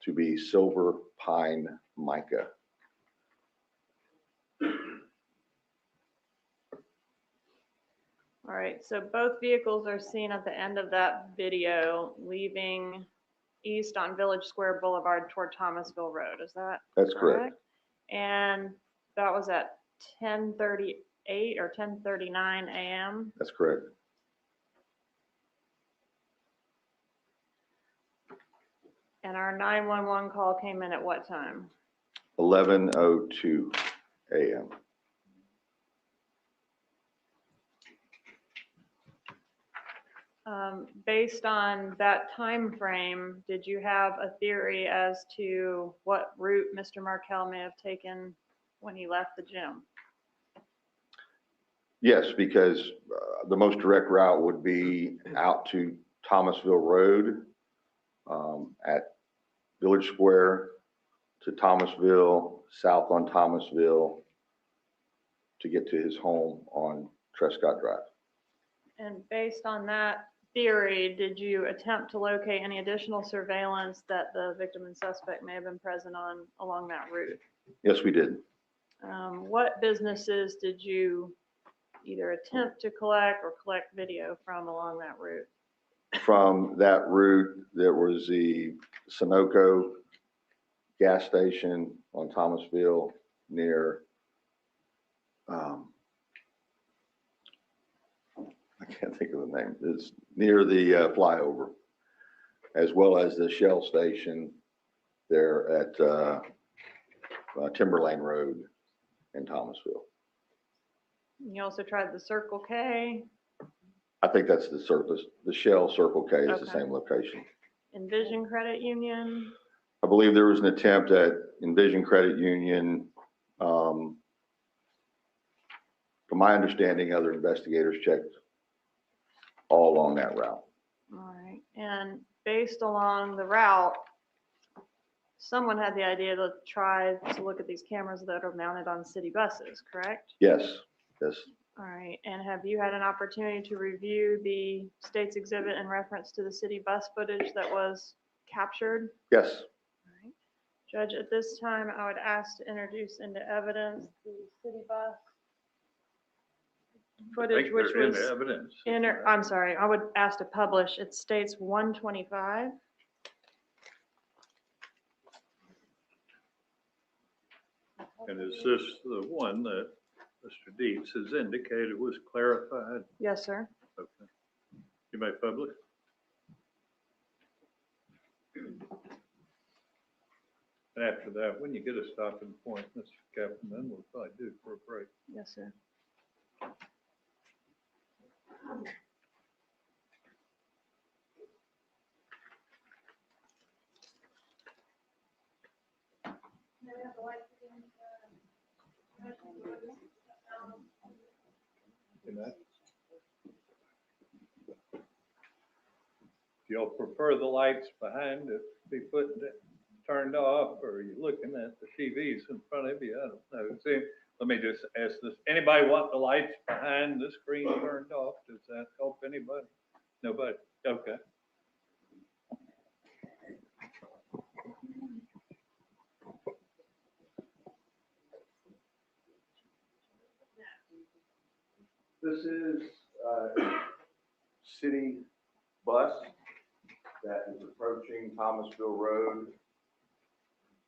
S7: to be silver pine mica.
S2: All right, so both vehicles are seen at the end of that video leaving east on Village Square Boulevard toward Thomasville Road. Is that
S7: That's correct.
S2: And that was at 10:38 or 10:39 a.m.
S7: That's correct.
S2: And our 911 call came in at what time?
S7: 11:02 a.m.
S2: Based on that time frame, did you have a theory as to what route Mr. Markel may have taken when he left the gym?
S7: Yes, because the most direct route would be out to Thomasville Road at Village Square to Thomasville, south on Thomasville to get to his home on Trescott Drive.
S2: And based on that theory, did you attempt to locate any additional surveillance that the victim and suspect may have been present on along that route?
S7: Yes, we did.
S2: What businesses did you either attempt to collect or collect video from along that route?
S7: From that route, there was the Sunoco gas station on Thomasville near, I can't think of the name. It's near the flyover, as well as the Shell station there at Timberlane Road in Thomasville.
S2: You also tried the Circle K,
S7: I think that's the surface, the Shell Circle K is the
S2: Okay.
S7: same location.
S2: Envision Credit Union.
S7: I believe there was an attempt at Envision Credit Union. From my understanding, other investigators checked all along that route.
S2: All right, and based along the route, someone had the idea to try to look at these cameras that are mounted on city buses, correct?
S7: Yes, yes,
S2: All right, and have you had an opportunity to review the state's exhibit in reference to the city bus footage that was captured?
S7: yes.
S2: All right. Judge, at this time, I would ask to introduce into evidence the city bus
S4: I
S2: footage,
S4: think
S2: which
S4: they're in
S2: was
S4: evidence.
S2: I'm sorry, I would ask to publish. It states 125.
S4: And is this the one that Mr. Dietz has indicated was clarified?
S2: Yes, sir.
S4: Okay. You may publish. And after that, when you get a stopping point, Mr. Captain, then we'll probably do for a break.
S2: Yes, sir.
S4: Good night. If y'all prefer the lights behind to be turned off, or are you looking at the TVs in front of you? I don't know. See, let me just ask this. Anybody want the lights behind the screen turned off? Does that help anybody? Nobody? Okay.
S7: This is a city bus that is approaching Thomasville Road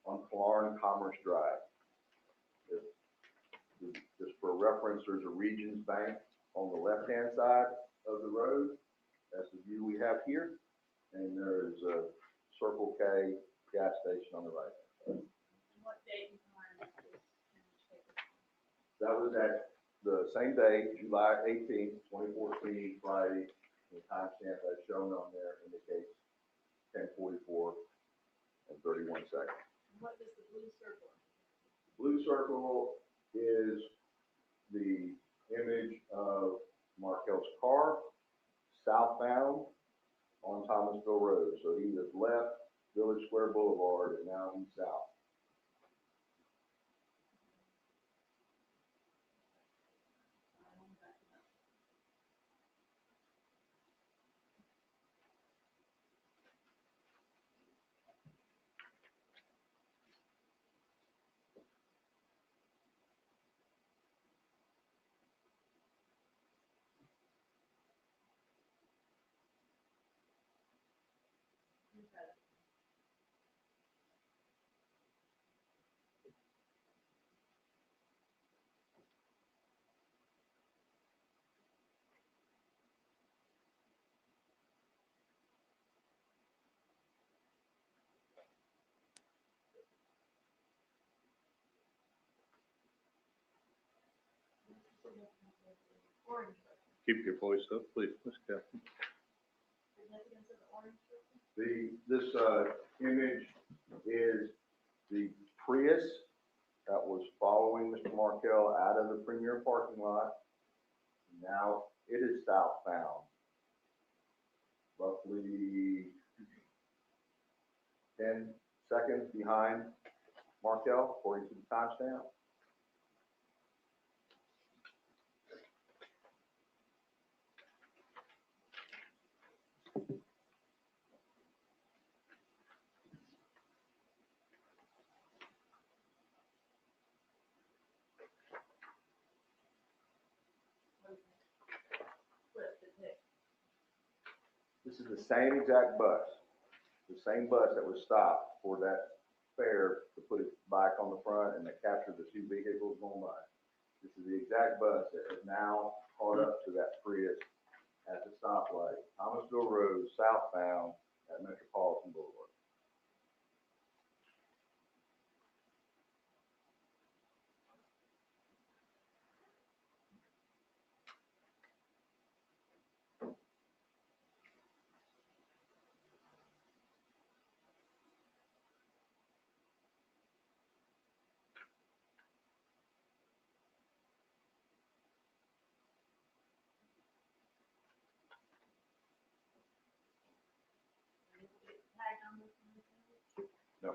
S7: on Clarn Commerce Drive. Just for reference, there's a Regions Bank on the left-hand side of the road. That's the view we have here. And there's a Circle K gas station on the right.
S2: What date and time?
S7: That was at the same day, July 18th, 2014, Friday. The timestamp as shown on there indicates 10:44 and 31 seconds.
S2: What is the blue circle?
S7: Blue circle is the image of Markel's car southbound on Thomasville Road. So he has left Village Square Boulevard and now he's south.
S4: Keep your voice up, please, Ms. Captain.
S7: This image is the Prius that was following Mr. Markel out of the Premier parking lot. Now it is southbound, roughly 10 seconds behind Markel, according to the timestamp. This is the same exact bus, the same bus that was stopped for that spare to put it back on the front and they captured the two vehicles going by. This is the exact bus that has now caught up to that Prius at the stoplight, Thomasville Road, southbound at Metropolitan Boulevard. No.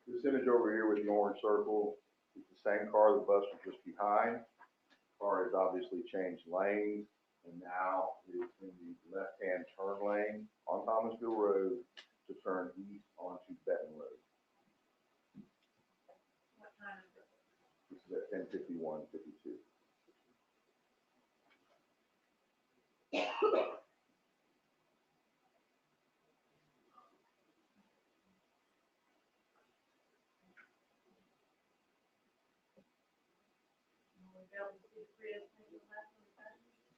S7: This image over here with the orange circle is the same car the bus was just behind. Car has obviously changed lanes and now is in the left-hand turn lane on Thomasville Road to turn east onto Benton Road. This is at 10:51:52.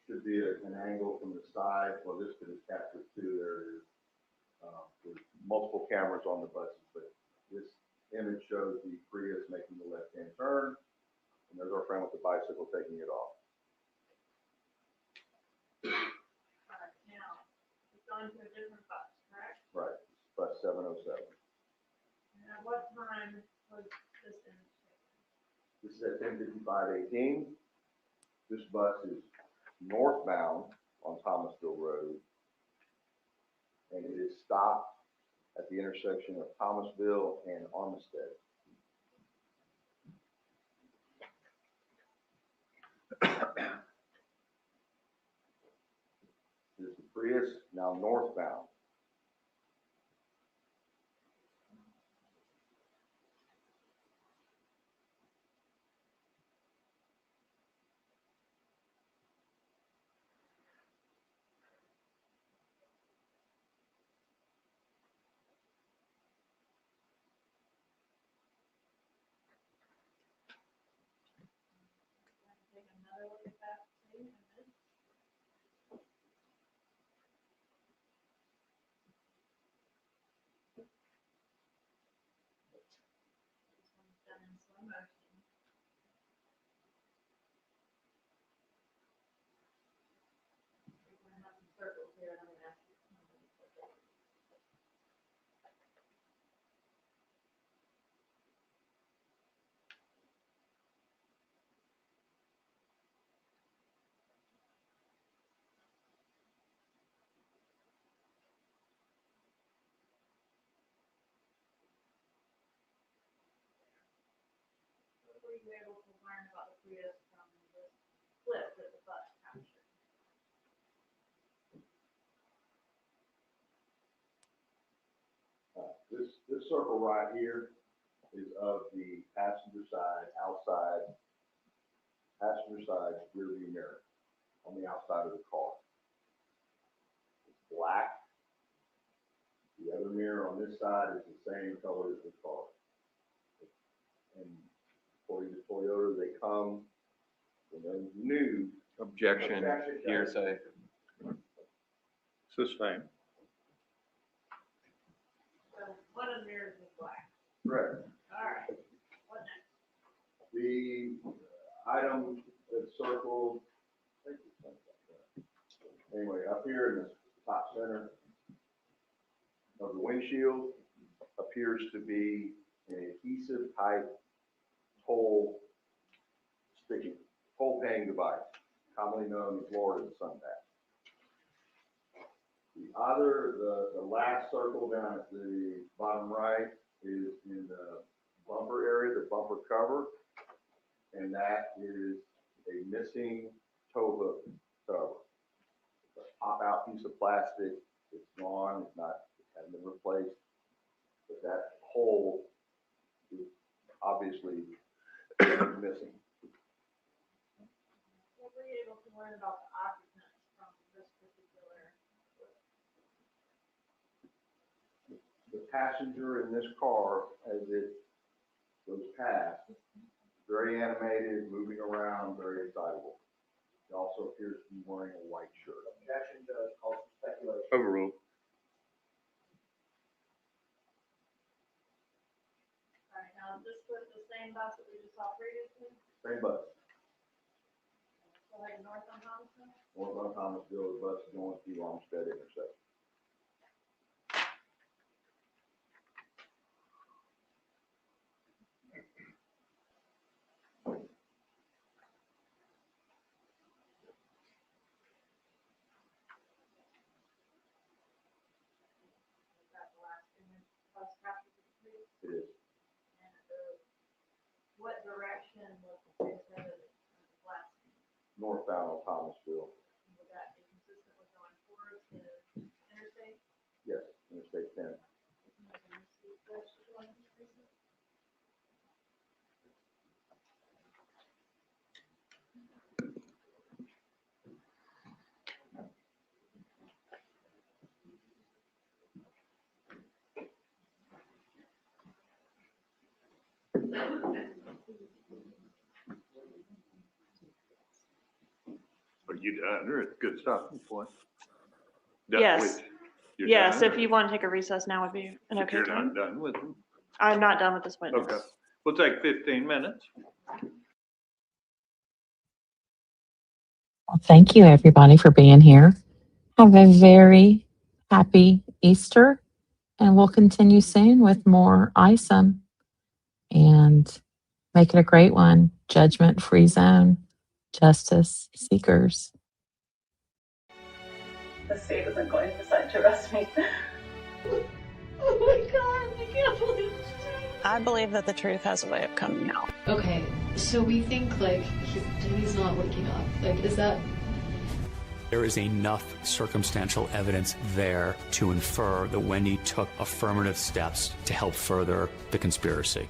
S7: Should be an angle from the side. Well, this could have captured too. There's multiple cameras on the buses, but this image shows the Prius making the left-hand turn, and there's our friend with the bicycle taking it off.
S2: All right, now, it's going to a different bus, correct?
S7: Right, bus 707.
S2: And at what time was this image taken?
S7: This is at 10:55:18. This bus is northbound on Thomasville Road, and it is stopped at the intersection of Thomasville and Armistead. This is the Prius, now northbound.
S2: Take another look at that same image. This one's done in slow motion. We're going to have some circles here, and I'm going to ask you to come in. What were you able to learn about the Prius from this clip that the bus captured?
S7: This circle right here is of the passenger side, passenger side rear view mirror on the outside of the car. It's black. The other mirror on this side is the same color as the car. And according to Toyota, they come with a new
S8: Objection, hearsay.
S4: Sustained.
S2: So one of the mirrors is black.
S7: Correct.
S2: All right, what next?
S7: The item that's circled, anyway, up here in the top center of the windshield appears to be an adhesive type pole paying device, commonly known as Florida sun bath. The last circle down at the bottom right is in the bumper area, the bumper cover, and that is a missing tow hook cover. It's a pop-out piece of plastic. It's gone. It hasn't been replaced. But that hole is obviously missing.
S2: What were you able to learn about the occupants from this particular?
S7: The passenger in this car, as it goes past, very animated, moving around, very excitable. He also appears to be wearing a white shirt. Objection, Judge, calls for speculation.
S4: Overruled.
S2: All right, now this was the same bus that we just saw previously,
S7: Same bus.
S2: so like north on Thomasville?
S7: North on Thomasville, the bus is going to Longstead intersection.
S2: Is that the last image bus traffic complete?
S7: It is.
S2: And what direction was the train headed last?
S7: Northbound on Thomasville.
S2: Would that be consistent with going towards the interstate?
S7: Yes, Interstate 10.
S4: Are you done? Or it's good stuff.
S2: Yes.
S4: You're
S2: Yes,
S4: done,
S2: if
S4: or
S2: you want to take a recess now would be an
S4: if
S2: okay
S4: you're
S2: time.
S4: not done with them?
S2: I'm not done with this witness.
S4: Okay. We'll take 15 minutes.
S3: Well, thank you, everybody, for being here. Have a very happy Easter, and we'll continue soon with more Isom and make it a great one. Judgment-free zone, justice seekers.
S9: The state isn't going to decide to arrest me. Oh my God, I can't believe this.
S10: I believe that the truth has a way of coming out.
S11: Okay, so we think like he's not waking up. Like, is that?
S12: There is enough circumstantial evidence there to infer that Wendy took affirmative steps to help further the conspiracy.